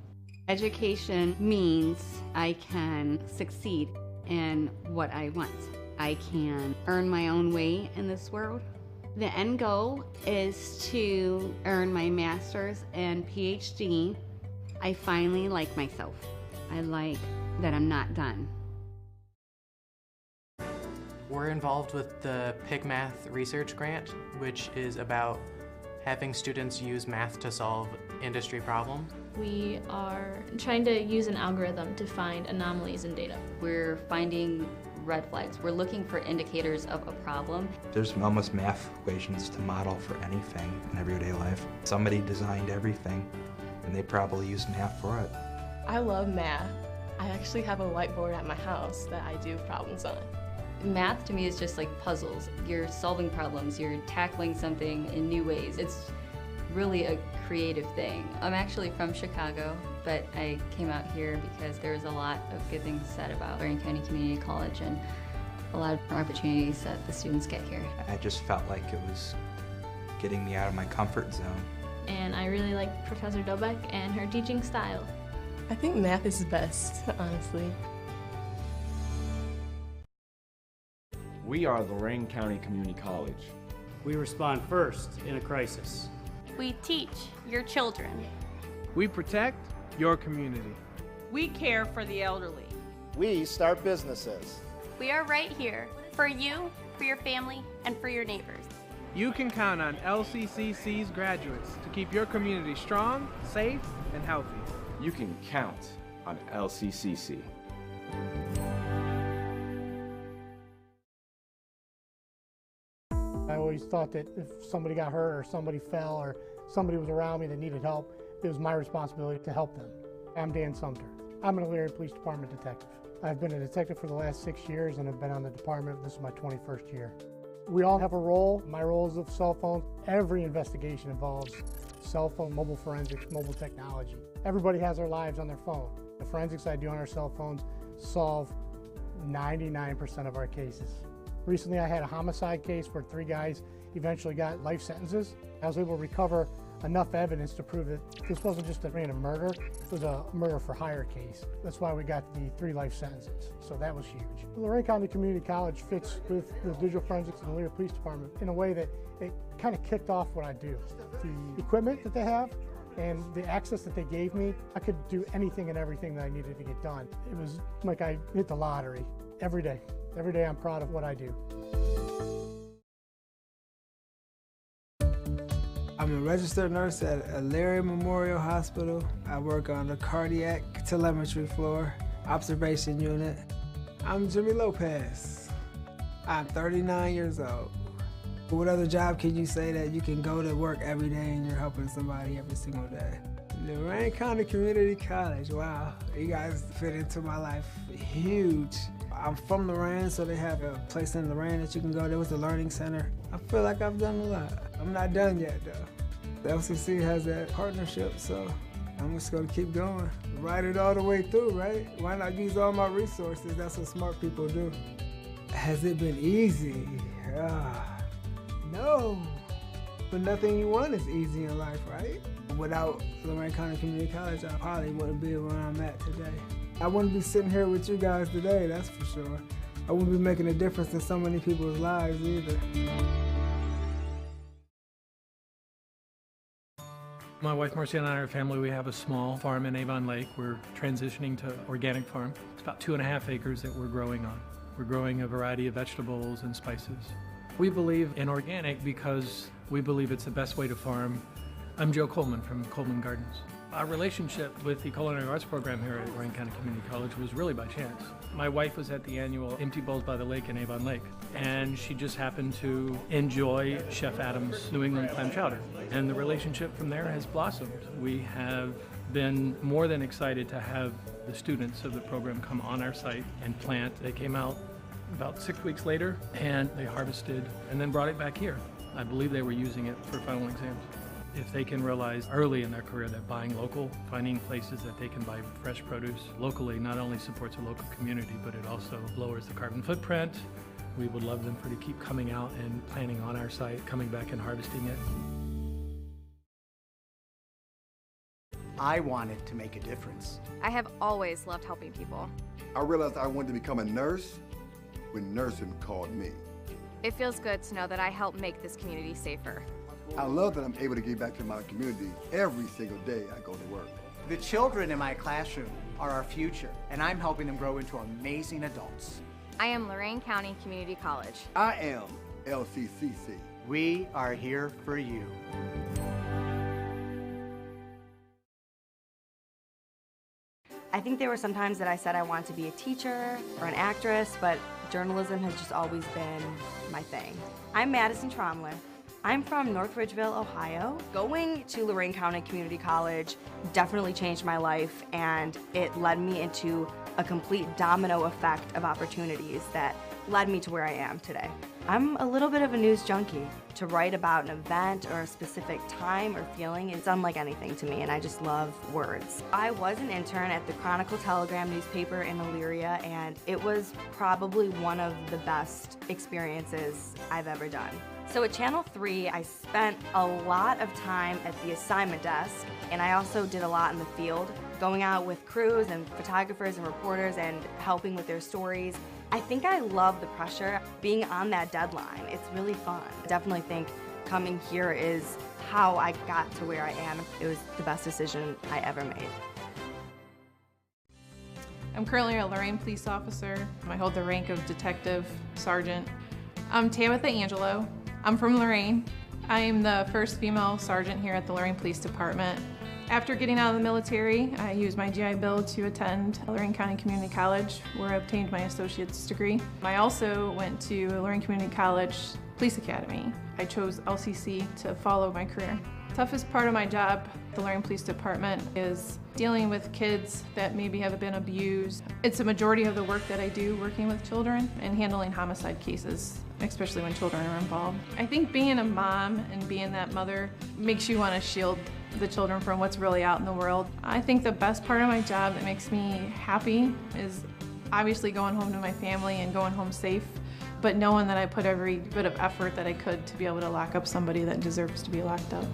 Education means I can succeed in what I want. I can earn my own way in this world. The end goal is to earn my master's and PhD. I finally like myself. I like that I'm not done. We're involved with the PIC Math Research Grant, which is about having students use math to solve industry problems. We are trying to use an algorithm to find anomalies in data. We're finding red flags. We're looking for indicators of a problem. There's almost math equations to model for anything in everyday life. Somebody designed everything, and they probably use math for it. I love math. I actually have a whiteboard at my house that I do problems on. Math to me is just like puzzles. You're solving problems, you're tackling something in new ways. It's really a creative thing. I'm actually from Chicago, but I came out here because there's a lot of good things said about Bryant County Community College and a lot of opportunities that the students get here. I just felt like it was getting me out of my comfort zone. And I really like Professor Dobeck and her teaching style. I think math is best, honestly. We are Lorain County Community College. We respond first in a crisis. We teach your children. We protect your community. We care for the elderly. We start businesses. We are right here for you, for your family, and for your neighbors. You can count on LCCC's graduates to keep your community strong, safe, and healthy. You can count on LCCC. I always thought that if somebody got hurt or somebody fell or somebody was around me that needed help, it was my responsibility to help them. I'm Dan Sumter. I'm an Elyria Police Department detective. I've been a detective for the last 6 years and have been on the department. This is my 21st year. We all have a role. My role is of cell phones. Every investigation involves cell phone, mobile forensics, mobile technology. Everybody has their lives on their phone. The forensics I do on our cell phones solve 99% of our cases. Recently I had a homicide case where 3 guys eventually got life sentences. I was able to recover enough evidence to prove that this wasn't just a random murder, it was a murder for hire case. That's why we got the 3 life sentences, so that was huge. Lorain County Community College fits with the digital forensics and the Elyria Police Department in a way that it kind of kicked off what I do. The equipment that they have and the access that they gave me, I could do anything and everything that I needed to get done. It was like I hit the lottery every day. Every day I'm proud of what I do. I'm a registered nurse at Elyria Memorial Hospital. I work on the cardiac telemetry floor, observation unit. I'm Jimmy Lopez. I'm 39 years old. What other job can you say that you can go to work every day and you're helping somebody every single day? Lorain County Community College, wow. You guys fit into my life huge. I'm from Lorain, so they have a place in Lorain that you can go. There was a learning center. I feel like I've done a lot. I'm not done yet, though. The LCC has that partnership, so I'm just gonna keep going. Ride it all the way through, right? Why not use all my resources? That's what smart people do. Has it been easy? No. But nothing you want is easy in life, right? Without Lorain County Community College, I probably wouldn't be where I'm at today. I wouldn't be sitting here with you guys today, that's for sure. I wouldn't be making a difference in so many people's lives either. My wife Marcia and I, our family, we have a small farm in Avon Lake. We're transitioning to organic farm. It's about 2.5 acres that we're growing on. We're growing a variety of vegetables and spices. We believe in organic because we believe it's the best way to farm. I'm Joe Coleman from Coleman Gardens. Our relationship with the culinary arts program here at Bryant County Community College was really by chance. My wife was at the annual Empty Bowls by the Lake in Avon Lake, and she just happened to enjoy Chef Adams' New England clam chowder. And the relationship from there has blossomed. We have been more than excited to have the students of the program come on our site and plant. They came out about 6 weeks later, and they harvested and then brought it back here. I believe they were using it for final exams. If they can realize early in their career that buying local, finding places that they can buy fresh produce locally not only supports a local community, but it also lowers the carbon footprint. We would love them to keep coming out and planting on our site, coming back and harvesting it. I wanted to make a difference. I have always loved helping people. I realized I wanted to become a nurse when nursing called me. It feels good to know that I help make this community safer. I love that I'm able to give back to my community every single day I go to work. The children in my classroom are our future, and I'm helping them grow into amazing adults. I am Lorain County Community College. I am LCCC. We are here for you. I think there were some times that I said I wanted to be a teacher or an actress, but journalism has just always been my thing. I'm Madison Tromler. I'm from North Ridgeville, Ohio. Going to Lorain County Community College definitely changed my life, and it led me into a complete domino effect of opportunities that led me to where I am today. I'm a little bit of a news junkie. To write about an event or a specific time or feeling, it's unlike anything to me, and I just love words. I was an intern at the Chronicle Telegram newspaper in Elyria, and it was probably one of the best experiences I've ever done. So at Channel 3, I spent a lot of time at the assignment desk, and I also did a lot in the field, going out with crews and photographers and reporters and helping with their stories. I think I love the pressure, being on that deadline. It's really fun. I definitely think coming here is how I got to where I am. It was the best decision I ever made. I'm currently a Lorain police officer. I hold the rank of detective sergeant. I'm Tamitha Angelo. I'm from Lorain. I am the first female sergeant here at the Lorain Police Department. After getting out of the military, I used my GI Bill to attend Lorain County Community College, where I obtained my associate's degree. I also went to Lorain Community College Police Academy. I chose LCC to follow my career. The toughest part of my job at the Lorain Police Department is dealing with kids that maybe have been abused. It's a majority of the work that I do working with children and handling homicide cases, especially when children are involved. I think being a mom and being that mother makes you want to shield the children from what's really out in the world. I think the best part of my job that makes me happy is obviously going home to my family and going home safe, but knowing that I put every bit of effort that I could to be able to lock up somebody that deserves to be locked up.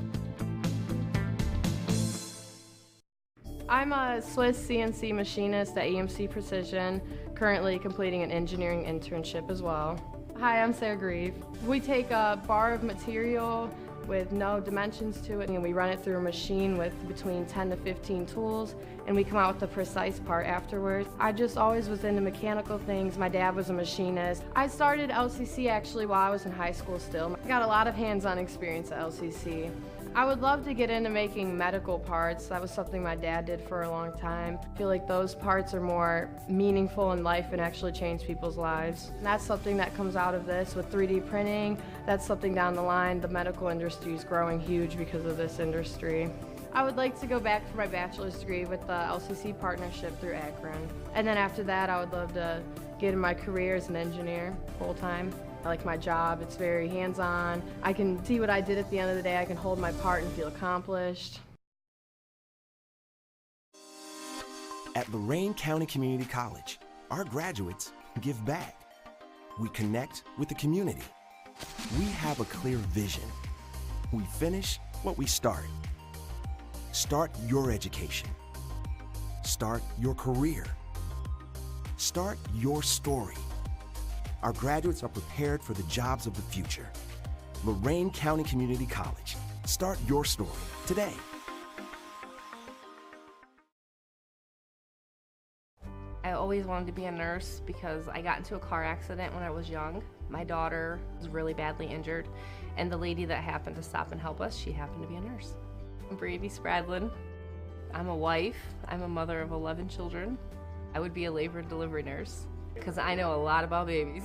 I'm a Swiss CNC machinist at EMC Precision, currently completing an engineering internship as well. Hi, I'm Sarah Grieve. We take a bar of material with no dimensions to it, and we run it through a machine with between 10 to 15 tools, and we come out with the precise part afterwards. I just always was into mechanical things. My dad was a machinist. I started LCC actually while I was in high school still. I got a lot of hands-on experience at LCC. I would love to get into making medical parts. That was something my dad did for a long time. I feel like those parts are more meaningful in life and actually change people's lives. And that's something that comes out of this with 3D printing. That's something down the line. The medical industry is growing huge because of this industry. I would like to go back for my bachelor's degree with the LCC partnership through Akron. And then after that, I would love to get in my career as an engineer full-time. I like my job. It's very hands-on. I can see what I did at the end of the day. I can hold my part and feel accomplished. At Lorain County Community College, our graduates give back. We connect with the community. We have a clear vision. We finish what we start. Start your education. Start your career. Start your story. Our graduates are prepared for the jobs of the future. Lorain County Community College. Start your story today. I always wanted to be a nurse because I got into a car accident when I was young. My daughter was really badly injured, and the lady that happened to stop and help us, she happened to be a nurse. I'm Brady Spradlin. I'm a wife. I'm a mother of 11 children. I would be a labor and delivery nurse because I know a lot about babies.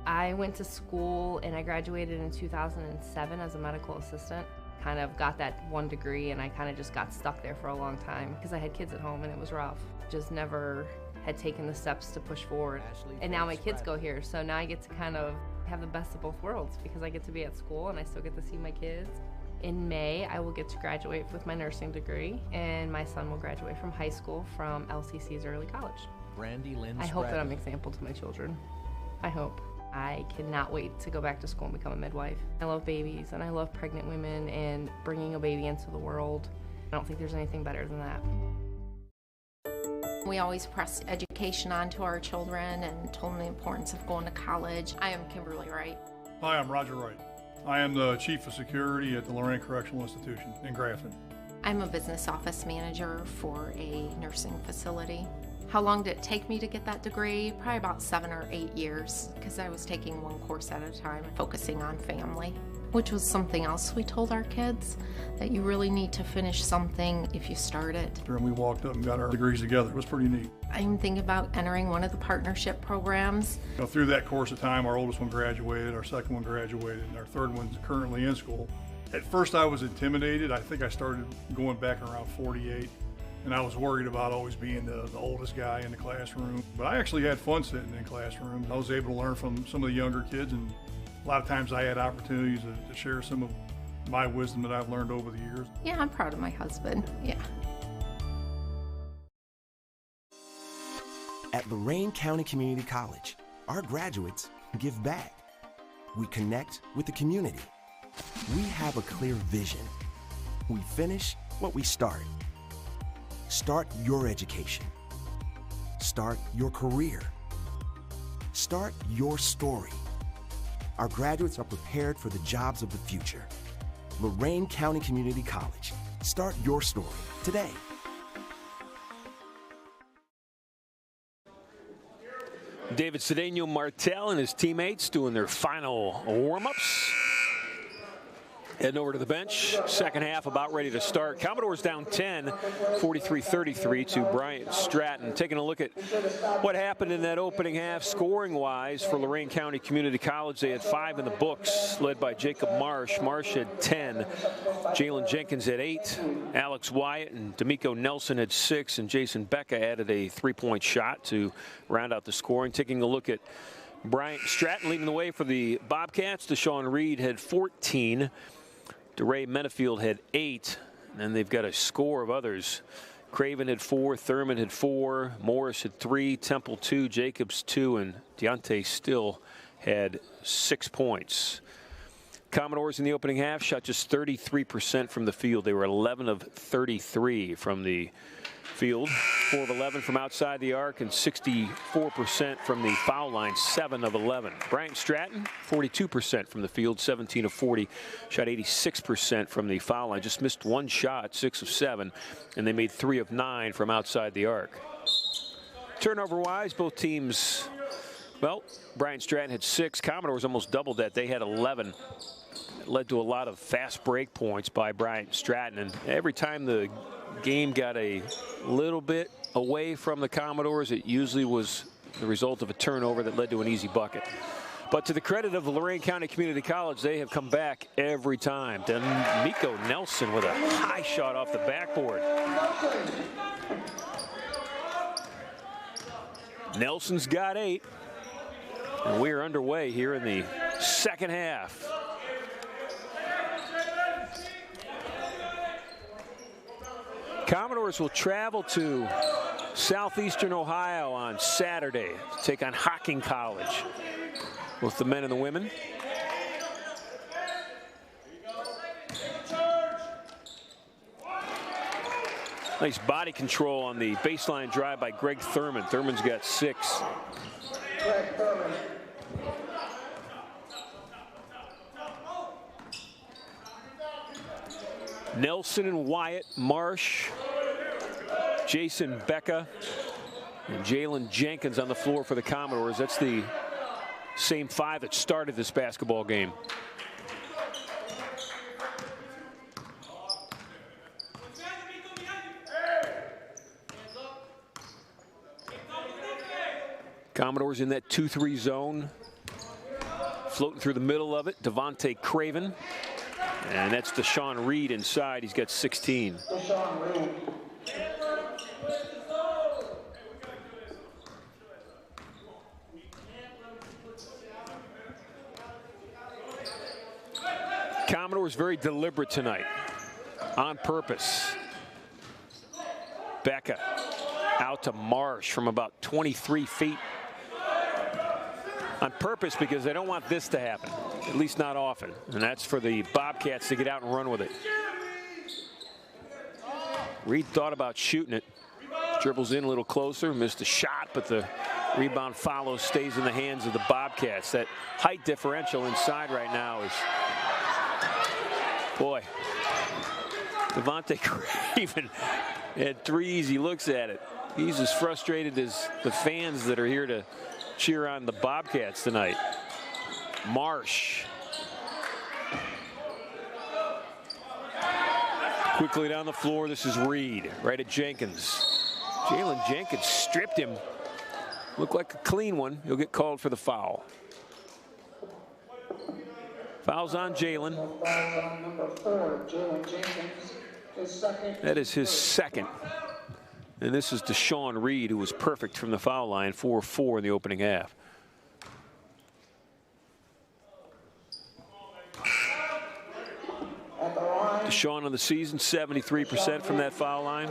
I went to school and I graduated in 2007 as a medical assistant. Kind of got that one degree and I kind of just got stuck there for a long time because I had kids at home and it was rough. Just never had taken the steps to push forward. And now my kids go here, so now I get to kind of have the best of both worlds because I get to be at school and I still get to see my kids. In May, I will get to graduate with my nursing degree, and my son will graduate from high school from LCC's early college. Brandy Lynn I hope that I'm Stratton. an example to my children. I hope. I cannot wait to go back to school and become a midwife. I love babies, and I love pregnant women and bringing a baby into the world. I don't think there's anything better than that. We always pressed education onto our children and told them the importance of going to college. I am Kimberly Wright. Hi, I'm Roger Wright. I am the Chief of Security at the Lorraine Correctional Institution in Grafton. I'm a business office manager for a nursing facility. How long did it take me to get that degree? Probably about 7 or 8 years, because I was taking one course at a time, focusing on family, which was something else we told our kids, that you really need to finish something if you start it. And we walked up and got our degrees together. It was pretty neat. I'm thinking about entering one of the partnership programs. Through that course of time, our oldest one graduated, our second one graduated, and our third one's currently in school. At first I was intimidated. I think I started going back around 48. And I was worried about always being the oldest guy in the classroom. But I actually had fun sitting in classrooms. I was able to learn from some of the younger kids, and a lot of times I had opportunities to share some of my wisdom that I've learned over the years. Yeah, I'm proud of my husband, yeah. At Lorain County Community College, our graduates give back. We connect with the community. We have a clear vision. We finish what we start. Start your education. Start your career. Start your story. Our graduates are prepared for the jobs of the future. Lorain County Community College. Start your story today. David Cedeno Martel and his teammates doing their final warm-ups. Heading over to the bench. Second half about ready to start. Commodores down 10, 43-33 to Bryant Stratton. Taking a look at what happened in that opening half scoring-wise for Lorain County Community College. They had 5 in the books, led by Jacob Marsh. Marsh had 10. Jalen Jenkins had 8. Alex Wyatt and D'Amico Nelson had 6. And Jason Becca added a 3-point shot to round out the scoring. Taking a look at Bryant Stratton leading the way for the Bobcats. Deshaun Reed had 14. DeRay Menefield had 8, and they've got a score of others. Craven had 4, Thurman had 4, Morris had 3, Temple 2, Jacobs 2, and Deontay Still had 6 points. Commodores in the opening half shot just 33% from the field. They were 11 of 33 from the field, 4 of 11 from outside the arc, and 64% from the foul line, 7 of 11. Bryant Stratton, 42% from the field, 17 of 40, shot 86% from the foul line. Just missed 1 shot, 6 of 7, and they made 3 of 9 from outside the arc. Turnover-wise, both teams, well, Bryant Stratton had 6. Commodores almost doubled that. They had 11. It led to a lot of fast break points by Bryant Stratton, and every time the game got a little bit away from the Commodores, it usually was the result of a turnover that led to an easy bucket. But to the credit of the Lorain County Community College, they have come back every time. D'Amico Nelson with a high shot off the backboard. Nelson's got 8. And we're underway here in the second half. Commodores will travel to southeastern Ohio on Saturday to take on Hocking College, both the men and the women. Nice body control on the baseline drive by Greg Thurman. Thurman's got 6. Nelson and Wyatt, Marsh, Jason Becca, and Jalen Jenkins on the floor for the Commodores. That's the same 5 that started this basketball game. Commodores in that 2-3 zone. Floating through the middle of it, Devontae Craven. And that's Deshaun Reed inside. He's got 16. Commodores very deliberate tonight, on purpose. Becca out to Marsh from about 23 feet. On purpose because they don't want this to happen, at least not often. And that's for the Bobcats to get out and run with it. Reed thought about shooting it. Dribbles in a little closer, missed a shot, but the rebound follows, stays in the hands of the Bobcats. That height differential inside right now is, boy, Devontae Craven at threes. He looks at it. He's as frustrated as the fans that are here to cheer on the Bobcats tonight. Marsh. Quickly down the floor, this is Reed, right at Jenkins. Jalen Jenkins stripped him. Looked like a clean one. He'll get called for the foul. Foul's on Jalen. That is his second. And this is Deshaun Reed, who was perfect from the foul line, 4-4 in the opening half. Deshaun on the season, 73% from that foul line.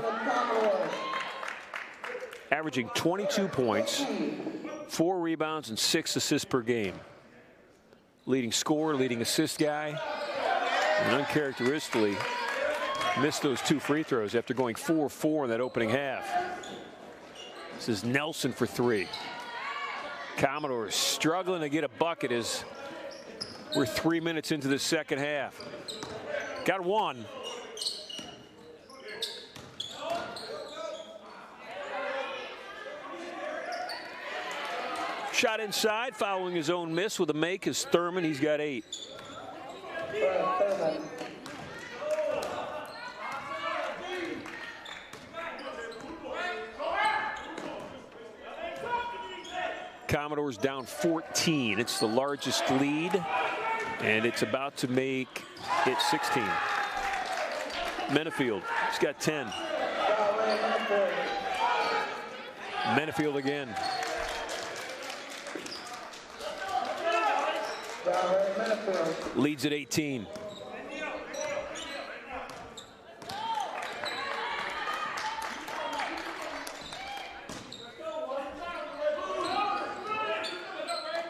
Averaging 22 points, 4 rebounds, and 6 assists per game. Leading scorer, leading assist guy, and uncharacteristically missed those 2 free throws after going 4-4 in that opening half. This is Nelson for 3. Commodores struggling to get a bucket as we're 3 minutes into the second half. Got one. Shot inside, following his own miss with a make is Thurman. He's got 8. Commodores down 14. It's the largest lead, and it's about to make it 16. Menafield, he's got 10. Menafield again. Leads at 18.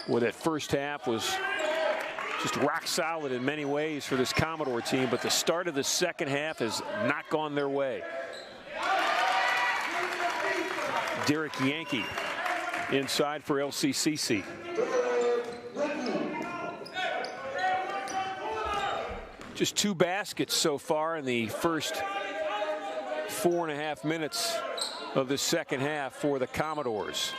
Well, that first half was just rock solid in many ways for this Commodore team, but the start of the second half has not gone their way. Derek Yankee inside for LCCC. Just 2 baskets so far in the first 4.5 minutes of the second half for the Commodores.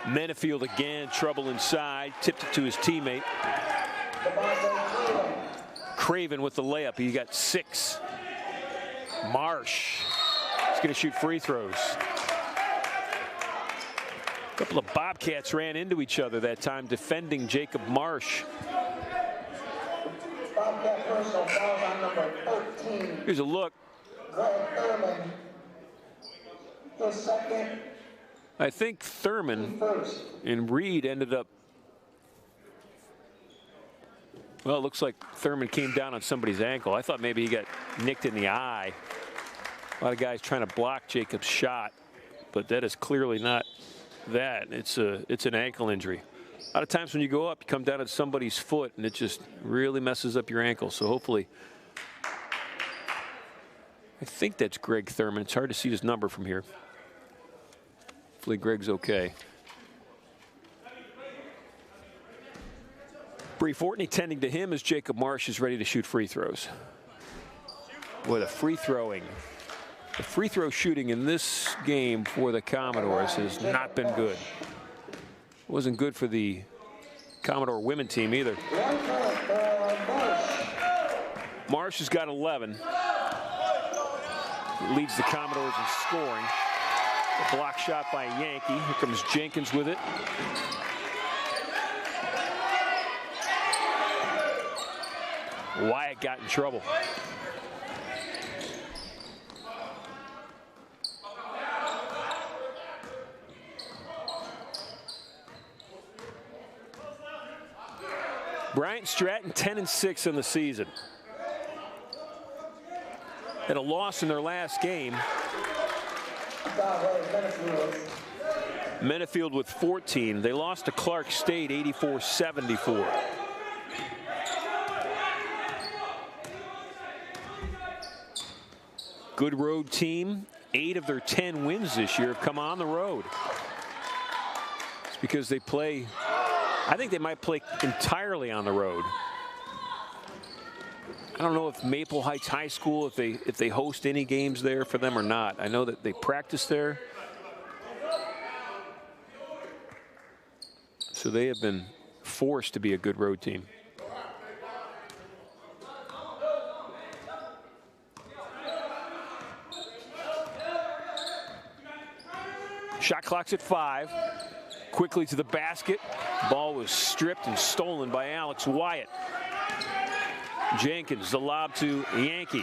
Menafield again, trouble inside, tipped it to his teammate. Craven with the layup, he got 6. Marsh is going to shoot free throws. A couple of Bobcats ran into each other that time, defending Jacob Marsh. Here's a look. I think Thurman and Reed ended up, well, it looks like Thurman came down on somebody's ankle. I thought maybe he got nicked in the eye. A lot of guys trying to block Jacob's shot, but that is clearly not that. It's an ankle injury. A lot of times when you go up, you come down on somebody's foot, and it just really messes up your ankle. So hopefully, I think that's Greg Thurman. It's hard to see his number from here. Hopefully Greg's okay. Bree Fortney tending to him as Jacob Marsh is ready to shoot free throws. Boy, the free throw shooting in this game for the Commodores has not been good. It wasn't good for the Commodore women team either. Marsh has got 11. Leads the Commodores in scoring. A block shot by Yankee. Here comes Jenkins with it. Wyatt got in trouble. Bryant Stratton 10-6 in the season. Had a loss in their last game. Mennefield with 14. They lost to Clark State 84-74. Good road team. 8 of their 10 wins this year have come on the road. It's because they play, I think they might play entirely on the road. I don't know if Maple Heights High School, if they host any games there for them or not. I know that they practice there. So they have been forced to be a good road team. Shot clock's at 5. Quickly to the basket. Ball was stripped and stolen by Alex Wyatt. Jenkins, the lob to Yankee.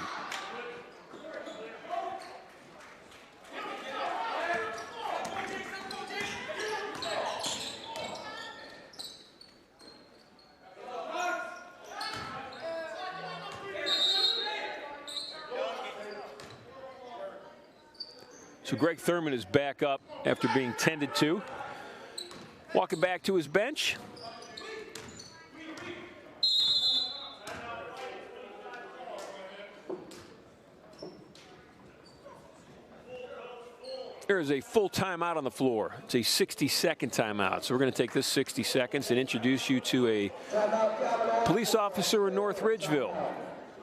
So Greg Thurman is back up after being tended to. Walking back to his bench. There is a full timeout on the floor. It's a 60-second timeout. So we're going to take this 60 seconds and introduce you to a police officer in North Ridgeville,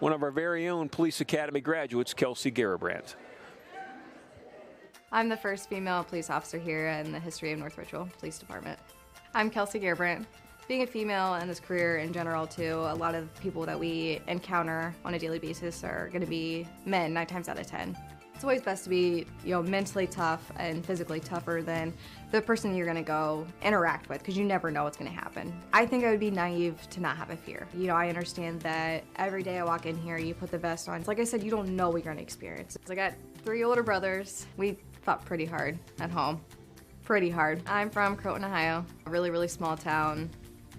one of our very own Police Academy graduates, Kelsey Garibrandt. I'm the first female police officer here in the history of North Ridgeville Police Department. I'm Kelsey Garibrandt. Being a female in this career in general too, a lot of people that we encounter on a daily basis are going to be men 9 times out of 10. It's always best to be, mentally tough and physically tougher than the person you're going to go interact with, because you never know what's going to happen. I think I would be naive to not have a fear. I understand that every day I walk in here, you put the vest on. Like I said, you don't know what you're going to experience. I got 3 older brothers. We fought pretty hard at home. Pretty hard. I'm from Croton, Ohio, a really, really small town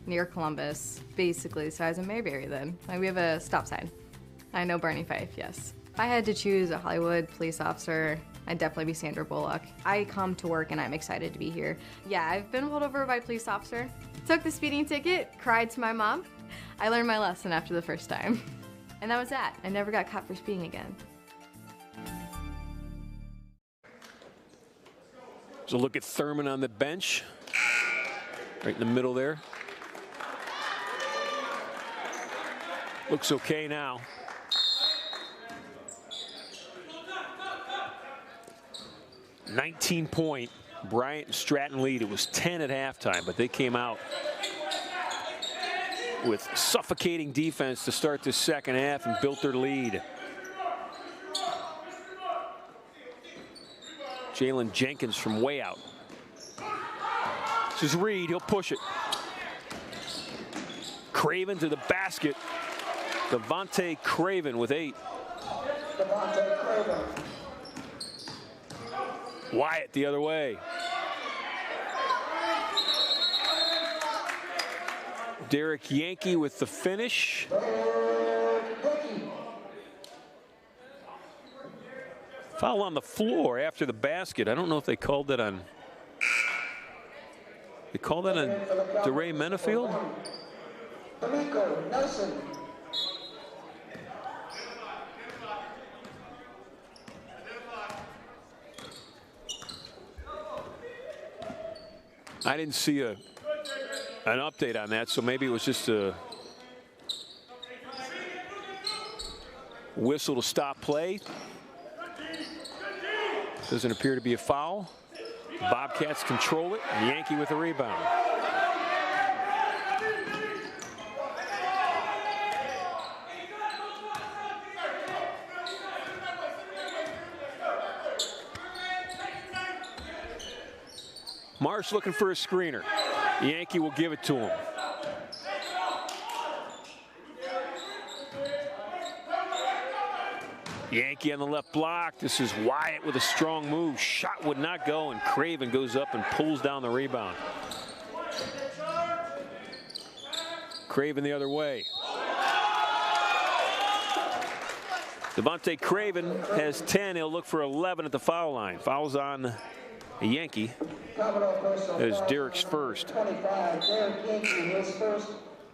near Columbus, basically the size of Mayberry then. We have a stop sign. I know Barney Fife, yes. If I had to choose a Hollywood police officer, I'd definitely be Sandra Bullock. I come to work and I'm excited to be here. Yeah, I've been pulled over by a police officer, took the speeding ticket, cried to my mom. I learned my lesson after the first time. And that was that. I never got caught for speeding again. So look at Thurman on the bench, right in the middle there. Looks okay now. $19-point Bryant and Stratton lead. It was 10 at halftime, but they came out with suffocating defense to start this second half and built their lead. Jalen Jenkins from way out. This is Reed, he'll push it. Craven to the basket. Devontae Craven with 8. Wyatt the other way. Derek Yankee with the finish. Foul on the floor after the basket. I don't know if they called that on. They called that on DeRay Mennefield? I didn't see an update on that, so maybe it was just a whistle to stop play. Doesn't appear to be a foul. Bobcats control it. Yankee with a rebound. Marsh looking for a screener. Yankee will give it to him. Yankee on the left block. This is Wyatt with a strong move. Shot would not go, and Craven goes up and pulls down the rebound. Craven the other way. Devontae Craven has 10. He'll look for 11 at the foul line. Fouls on a Yankee. That is Derek's first. 25, Derek Yankee, his first,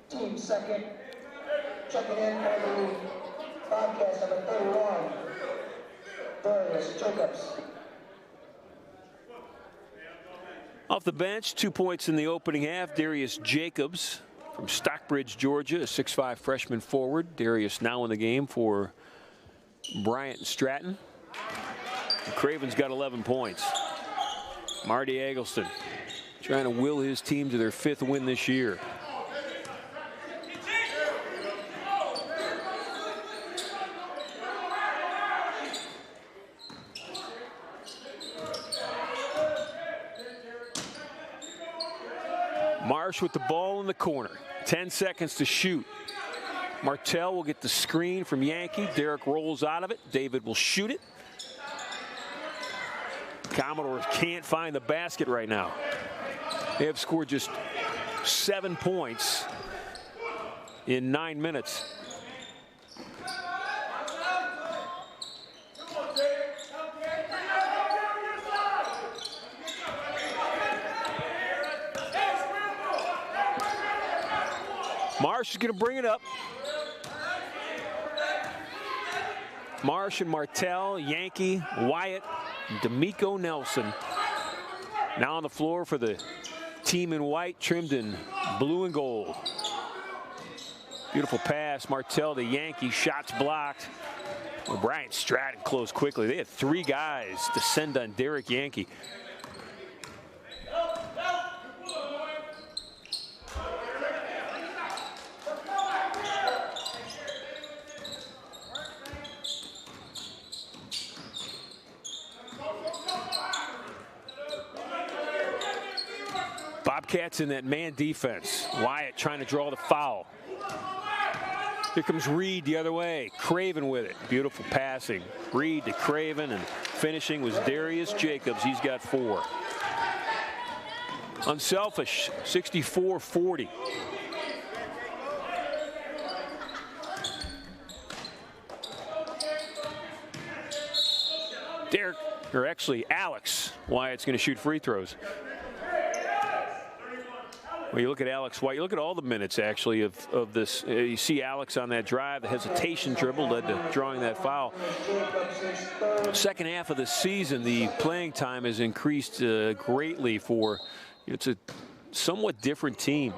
team second. Checking in for the broadcast number 31, Darius Jacobs. Off the bench, 2 points in the opening half. Darius Jacobs from Stockbridge, Georgia, a 6'5" freshman forward. Darius now in the game for Bryant and Stratton. And Craven's got 11 points. Marty Eggleston trying to will his team to their 5th win this year. Marsh with the ball in the corner. 10 seconds to shoot. Martell will get the screen from Yankee. Derek rolls out of it. David will shoot it. Commodores can't find the basket right now. They have scored just 7 points in 9 minutes. Marsh is going to bring it up. Marsh and Martell, Yankee, Wyatt, D'Amico Nelson. Now on the floor for the team in white, trimmed in blue and gold. Beautiful pass, Martell to Yankee, shots blocked. Well, Bryant Stratton closed quickly. They had 3 guys descend on Derek Yankee. Bobcats in that man defense. Wyatt trying to draw the foul. Here comes Reed the other way. Craven with it. Beautiful passing. Reed to Craven, and finishing was Darius Jacobs. He's got 4. Unselfish, 64-40. Derek, or actually Alex Wyatt's going to shoot free throws. Well, you look at Alex White, you look at all the minutes, actually, of this. You see Alex on that drive. The hesitation dribble led to drawing that foul. Second half of the season, the playing time has increased greatly for, it's a somewhat different team.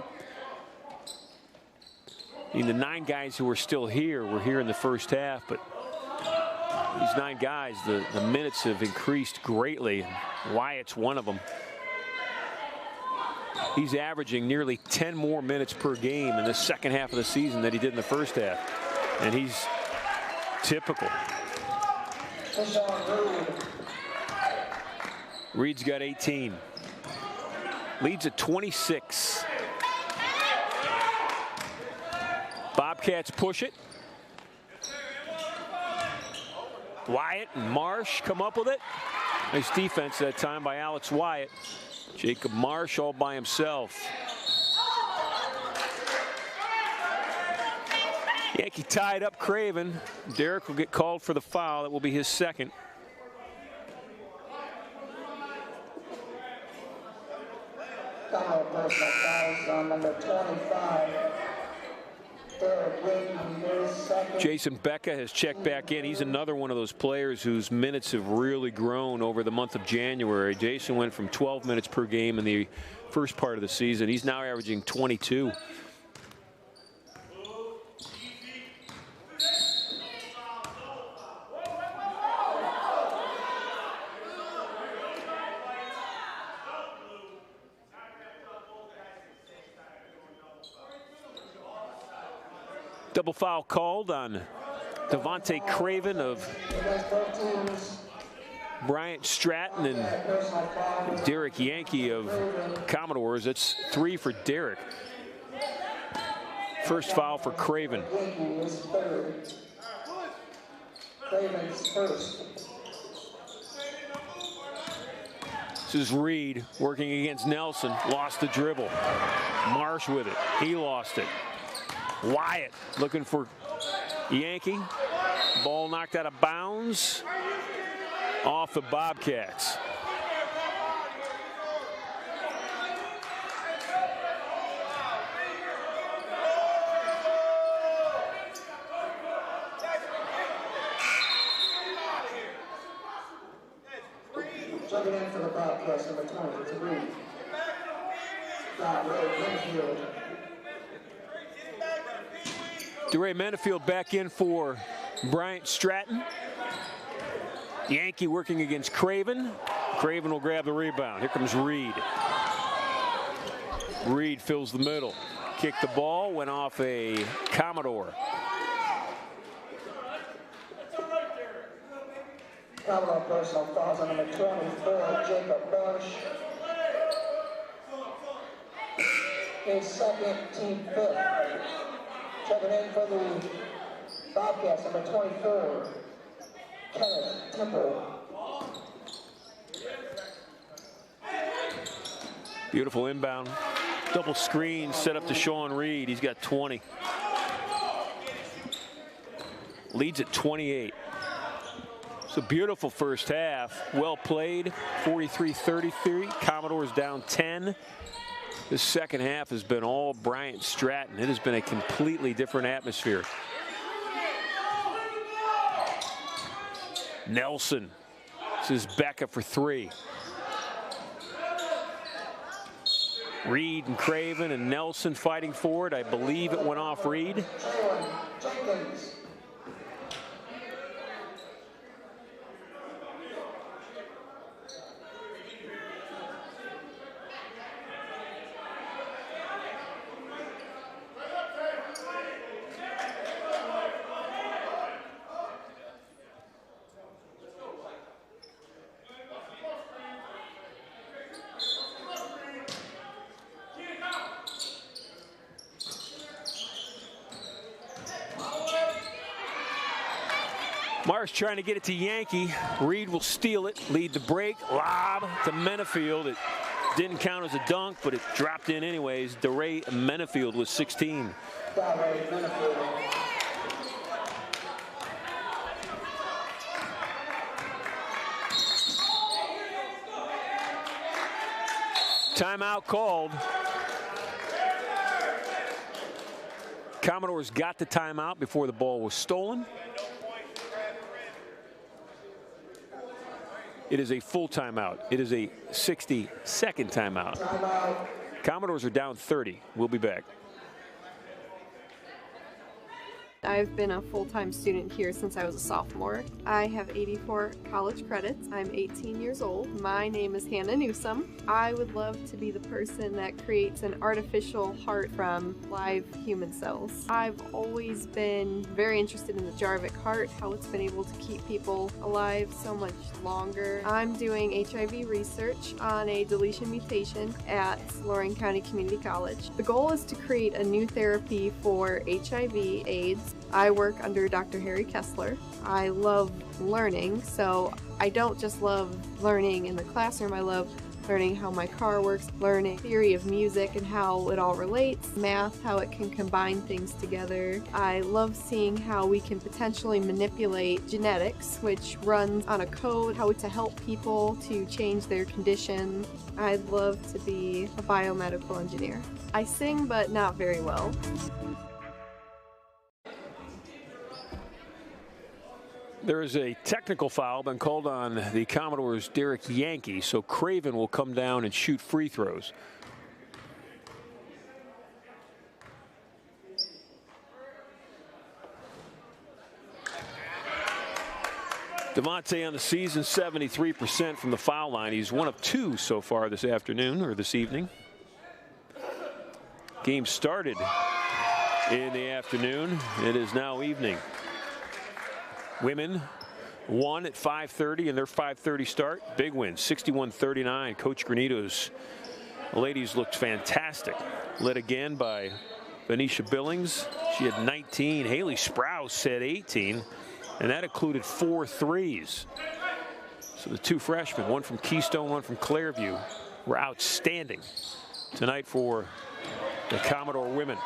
I mean, the 9 guys who are still here were here in the first half, but these 9 guys, the minutes have increased greatly. Wyatt's one of them. He's averaging nearly 10 more minutes per game in the second half of the season than he did in the first half. And he's typical. Reed's got 18. Leads at 26. Bobcats push it. Wyatt and Marsh come up with it. Nice defense that time by Alex Wyatt. Jacob Marsh all by himself. Yankee tied up Craven. Derek will get called for the foul. That will be his second. Foul, personal fouls on number 25. Jason Becca has checked back in. He's another one of those players whose minutes have really grown over the month of January. Jason went from 12 minutes per game in the first part of the season. He's now averaging 22. Double foul called on Devontae Craven of Bryant, Stratton, and Derek Yankee of Commodores. It's 3 for Derek. First foul for Craven. Craven's first. This is Reed working against Nelson. Lost the dribble. Marsh with it. He lost it. Wyatt looking for Yankee. Ball knocked out of bounds. Off the Bobcats. Checking in for the Bobcats, number 23. DeRay Menafield back in for Bryant, Stratton. Yankee working against Craven. Craven will grab the rebound. Here comes Reed. Reed fills the middle. Kicked the ball, went off a Commodore. Commodore personal fouls on number 24, Jacob Bush. His second, team fifth. Checking in for the Bobcats, number 24, Kenneth Temple. Beautiful inbound. Double screen set up to Sean Reed. He's got 20. Leads at 28. It's a beautiful first half. Well played. 43-33. Commodores down 10. This second half has been all Bryant Stratton. It has been a completely different atmosphere. Nelson. This is Becca for 3. Reed and Craven and Nelson fighting for it. I believe it went off Reed. Marsh trying to get it to Yankee. Reed will steal it, lead the break, lob to Menafield. It didn't count as a dunk, but it dropped in anyways. DeRay Menafield with 16. Timeout called. Commodores got the timeout before the ball was stolen. It is a full timeout. It is a 60-second timeout. Commodores are down 30. We'll be back. I've been a full-time student here since I was a sophomore. I have 84 college credits. I'm 18 years old. My name is Hannah Newsome. I would love to be the person that creates an artificial heart from live human cells. I've always been very interested in the Jarvik heart, how it's been able to keep people alive so much longer. I'm doing HIV research on a deletion mutation at Lorain County Community College. The goal is to create a new therapy for HIV/AIDS. I work under Dr. Harry Kessler. I love learning, so I don't just love learning in the classroom, I love learning how my car works, learning theory of music and how it all relates, math, how it can combine things together. I love seeing how we can potentially manipulate genetics, which runs on a code, how to help people to change their condition. I'd love to be a biomedical engineer. I sing, but not very well. There is a technical foul been called on the Commodores' Derek Yankee, so Craven will come down and shoot free throws. Devontae on the season, 73% from the foul line. He's 1 of 2 so far this afternoon or this evening. Game started in the afternoon. It is now evening. Women won at 5:30 in their 5:30 start. Big win, 61-39. Coach Granito's ladies looked fantastic. Led again by Venetia Billings. She had 19. Haley Sprouse had 18, and that included 4 threes. So the 2 freshmen, one from Keystone, one from Clairview, were outstanding tonight for the Commodore women.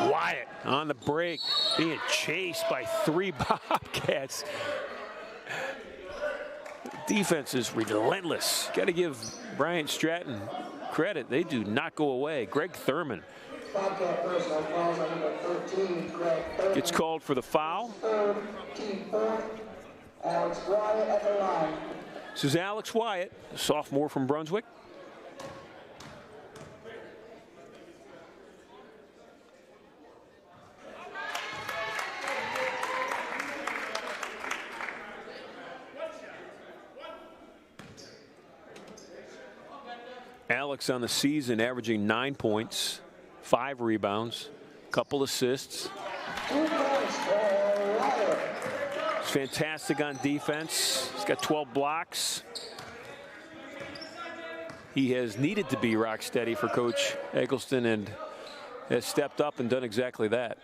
Wyatt on the break, being chased by 3 Bobcats. Defense is relentless. Got to give Bryant Stratton credit. They do not go away. Greg Thurman gets called for the foul. This is Alex Wyatt, a sophomore from Brunswick. Alex on the season averaging 9 points, 5 rebounds, couple assists. He's fantastic on defense. He's got 12 blocks. He has needed to be rock steady for Coach Eggleston and has stepped up and done exactly that.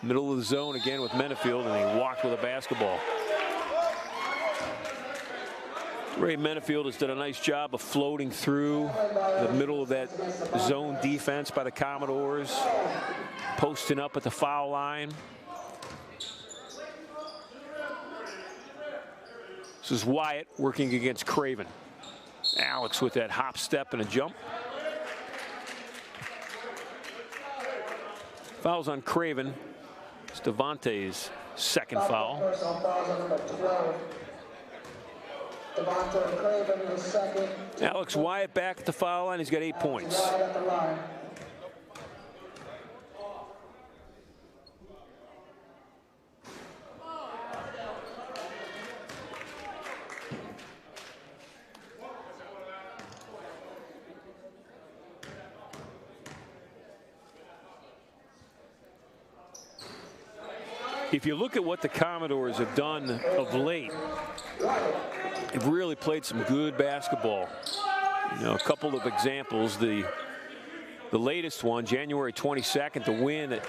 Middle of the zone again with Menefield, and he walked with a basketball. Ray Menefield has done a nice job of floating through the middle of that zone defense by the Commodores, posting up at the foul line. This is Wyatt working against Craven. Alex with that hop, step, and a jump. Fouls on Craven. It's Devontae's second foul. Alex Wyatt back at the foul line. He's got 8 points. If you look at what the Commodores have done of late, they've really played some good basketball. You know, a couple of examples. The latest one, January 22nd, the win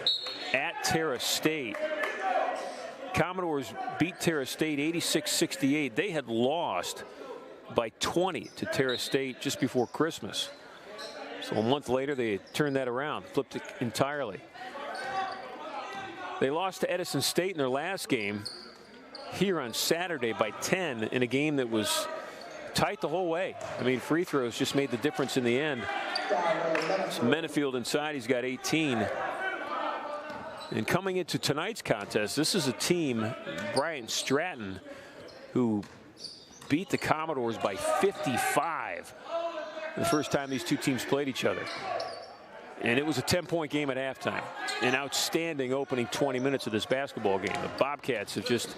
at Terra State. Commodores beat Terra State 86-68. They had lost by 20 to Terra State just before Christmas. So a month later, they turned that around, flipped it entirely. They lost to Edison State in their last game here on Saturday by 10 in a game that was tight the whole way. I mean, free throws just made the difference in the end. So Menefield inside, he's got 18. And coming into tonight's contest, this is a team, Bryant Stratton, who beat the Commodores by 55 the first time these two teams played each other. And it was a 10-point game at halftime. An outstanding opening 20 minutes of this basketball game. The Bobcats have just,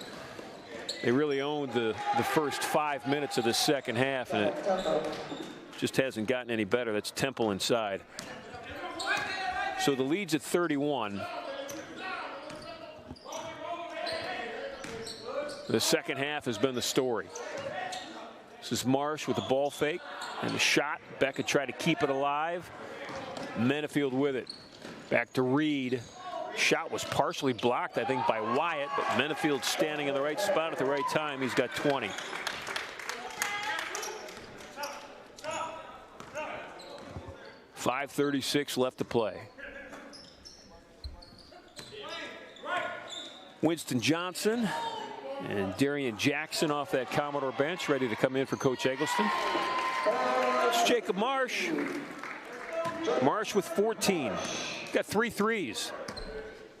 they really owned the first 5 minutes of the second half, and it just hasn't gotten any better. That's Temple inside. So the lead's at 31. The second half has been the story. This is Marsh with the ball fake and the shot. Becca tried to keep it alive. Menefield with it. Back to Reed. Shot was partially blocked, I think, by Wyatt, but Menefield standing in the right spot at the right time. He's got 20. .536 left to play. Winston Johnson and Darian Jackson off that Commodore bench, ready to come in for Coach Eggleston. It's Jacob Marsh. Marsh with 14. Got 3 threes.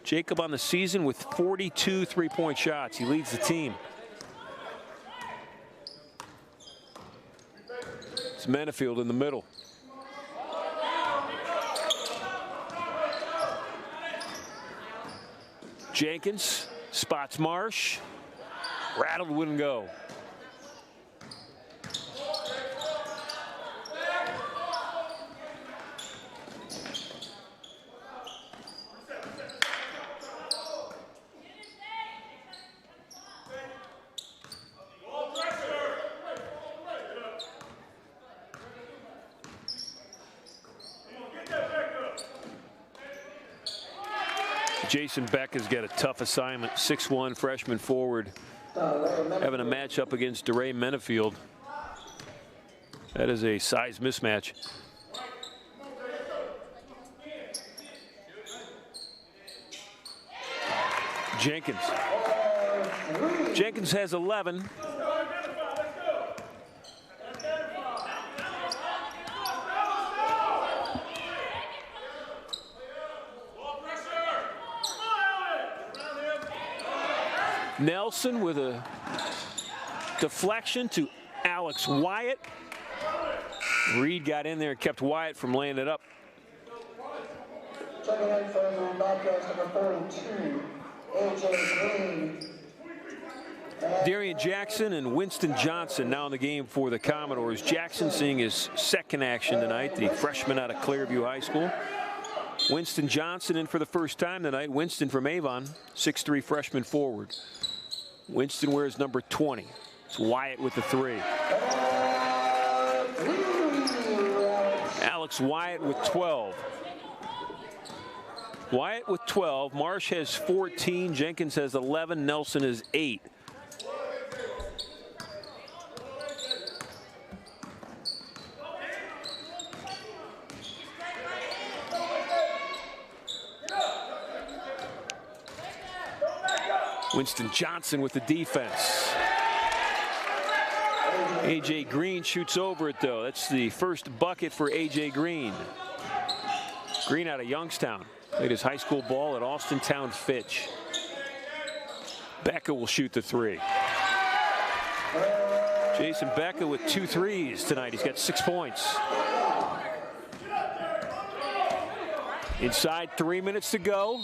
Jacob on the season with 42 three-point shots. He leads the team. It's Menefield in the middle. Jenkins spots Marsh. Rattled, wouldn't go. Jason Beck has got a tough assignment. 6'1" freshman forward, having a matchup against DeRay Menefield. That is a size mismatch. Jenkins has 11. Nelson with a deflection to Alex Wyatt. Reed got in there and kept Wyatt from laying it up. Checking in for the broadcast number 42, AJ Green. Darian Jackson and Winston Johnson now in the game for the Commodores. Jackson seeing his second action tonight, the freshman out of Clearview High School. Winston Johnson in for the first time tonight. Winston from Avon, 6'3" freshman forward. Winston wears number 20. It's Wyatt with the 3. Alex Wyatt with 12. Wyatt with 12. Marsh has 14. Jenkins has 11. Nelson has 8. Winston Johnson with the defense. A.J. Green shoots over it, though. That's the first bucket for A.J. Green. Green out of Youngstown. Played his high school ball at Austintown Fitch. Becca will shoot the 3. Jason Becca with 2 threes tonight. He's got 6 points. Inside 3 minutes to go.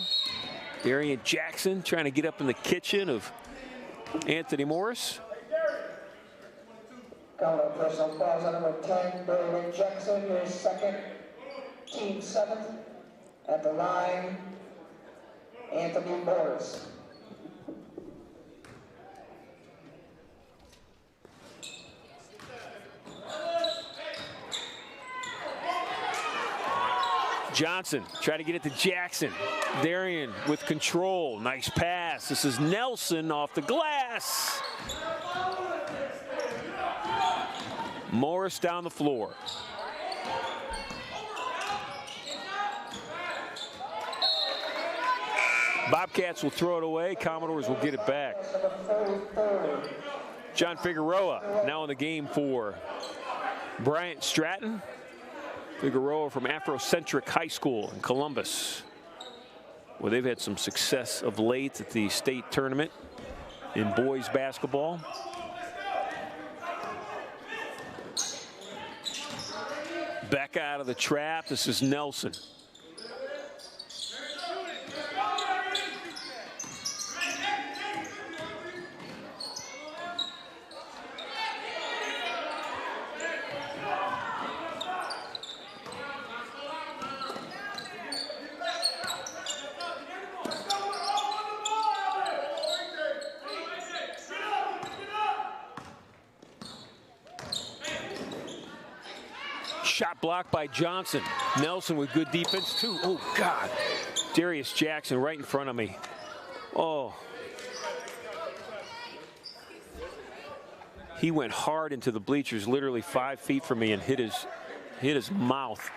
Darian Jackson trying to get up in the kitchen of Anthony Morris. Counter personal fouls on number 10, Darian Jackson, your second, team 7th. At the line, Anthony Morris. Johnson try to get it to Jackson. Darian with control. Nice pass. This is Nelson off the glass. Morris down the floor. Bobcats will throw it away. Commodores will get it back. John Figueroa now in the game for Bryant Stratton. Figueroa from Afrocentric High School in Columbus, where they've had some success of late at the state tournament in boys basketball. Back out of the trap. This is Nelson. Shot blocked by Johnson. Nelson with good defense too. Oh God. Darius Jackson right in front of me. Oh. He went hard into the bleachers, literally 5 feet from me, and hit his mouth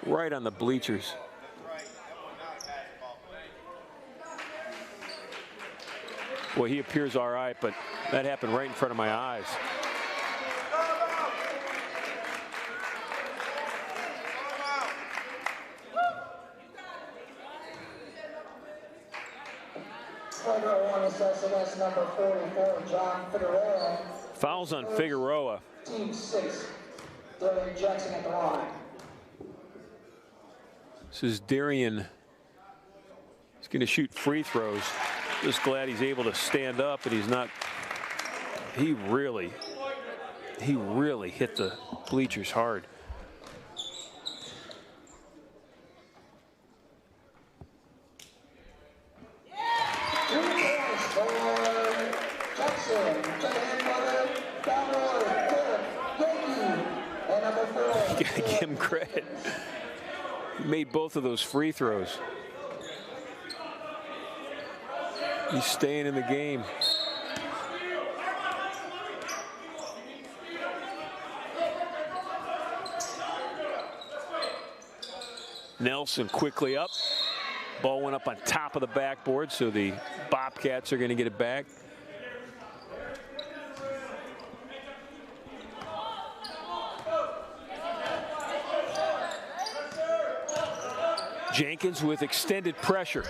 right on the bleachers. Boy, he appears all right, but that happened right in front of my eyes. Number 44, John Figueroa. Fouls on Figueroa. Team 6, Darian Jackson at the line. This is Darian. He's going to shoot free throws. Just glad he's able to stand up, and he's not. He really hit the bleachers hard. Gotta give him credit. He made both of those free throws. He's staying in the game. Nelson quickly up. Ball went up on top of the backboard, so the Bobcats are going to get it back. Jenkins with extended pressure.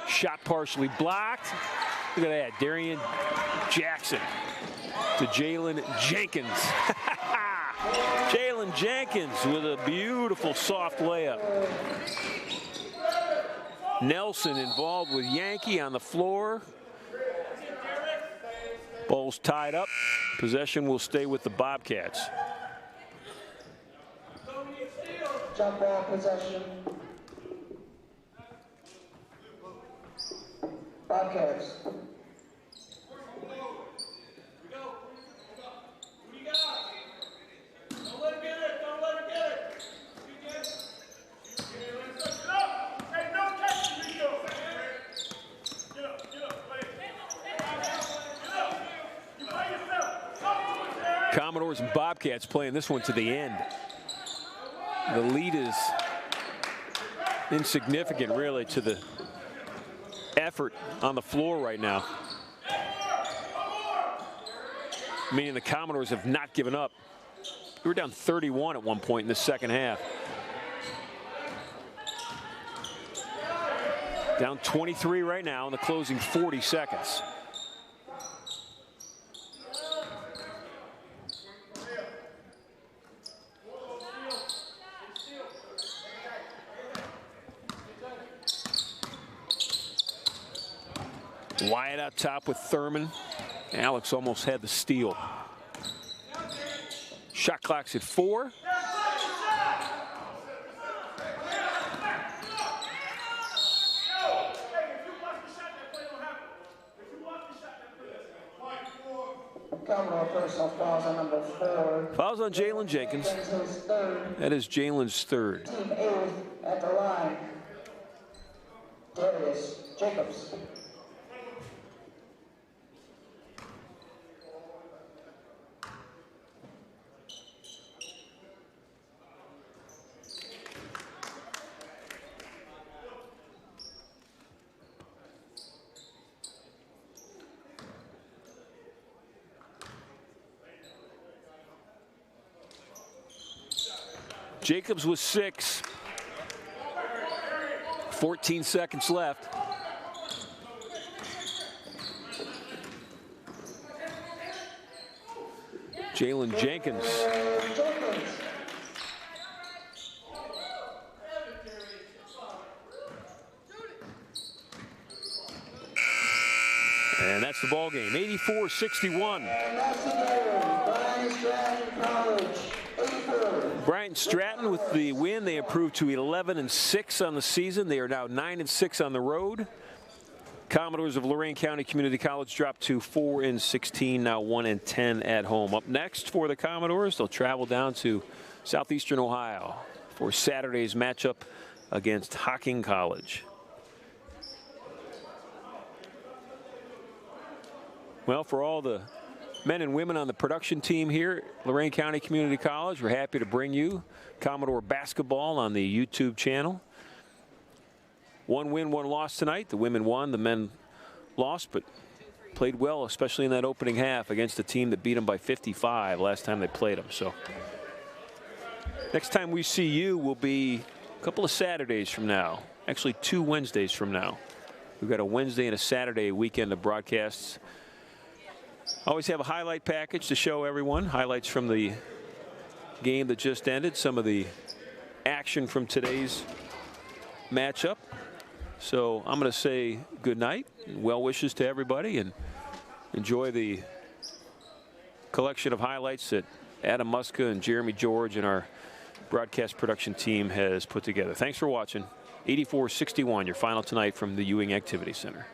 Shot partially blocked. Look at that, Darian Jackson to Jalen Jenkins. Jalen Jenkins with a beautiful soft layup. Nelson involved with Yankee on the floor. Ball's tied up. Possession will stay with the Bobcats. Jump ball possession. Bobcats. Commodores and Bobcats playing this one to the end. The lead is insignificant, really, to the effort on the floor right now. Meaning the Commodores have not given up. We were down 31 at one point in the second half. Down 23 right now in the closing 40 seconds. Wyatt out top with Thurman. Alex almost had the steal. Shot clock's at 4. Fouls on number 4. Fouls on Jalen Jenkins. That is Jalen's third. Team 8th at the line. Darius Jacobs. Jacobs with 6. 14 seconds left. Jalen Jenkins. And that's the ball game. 84-61. Bryant Stratton with the win. They improved to 11-6 on the season. They are now 9-6 on the road. Commodores of Lorain County Community College dropped to 4-16, now 1-10 at home. Up next for the Commodores, they'll travel down to southeastern Ohio for Saturday's matchup against Hocking College. Well, for all the men and women on the production team here at Lorain County Community College, we're happy to bring you Commodore basketball on the YouTube channel. 1 win, 1 loss tonight. The women won, the men lost, but played well, especially in that opening half against a team that beat them by 55 last time they played them. So next time we see you will be a couple of Saturdays from now, actually 2 Wednesdays from now. We've got a Wednesday and a Saturday weekend of broadcasts. Always have a highlight package to show everyone. Highlights from the game that just ended, some of the action from today's matchup. So I'm going to say good night, well wishes to everybody, and enjoy the collection of highlights that Adam Muska and Jeremy George and our broadcast production team has put together. Thanks for watching. 84-61, your final tonight from the Ewing Activity Center.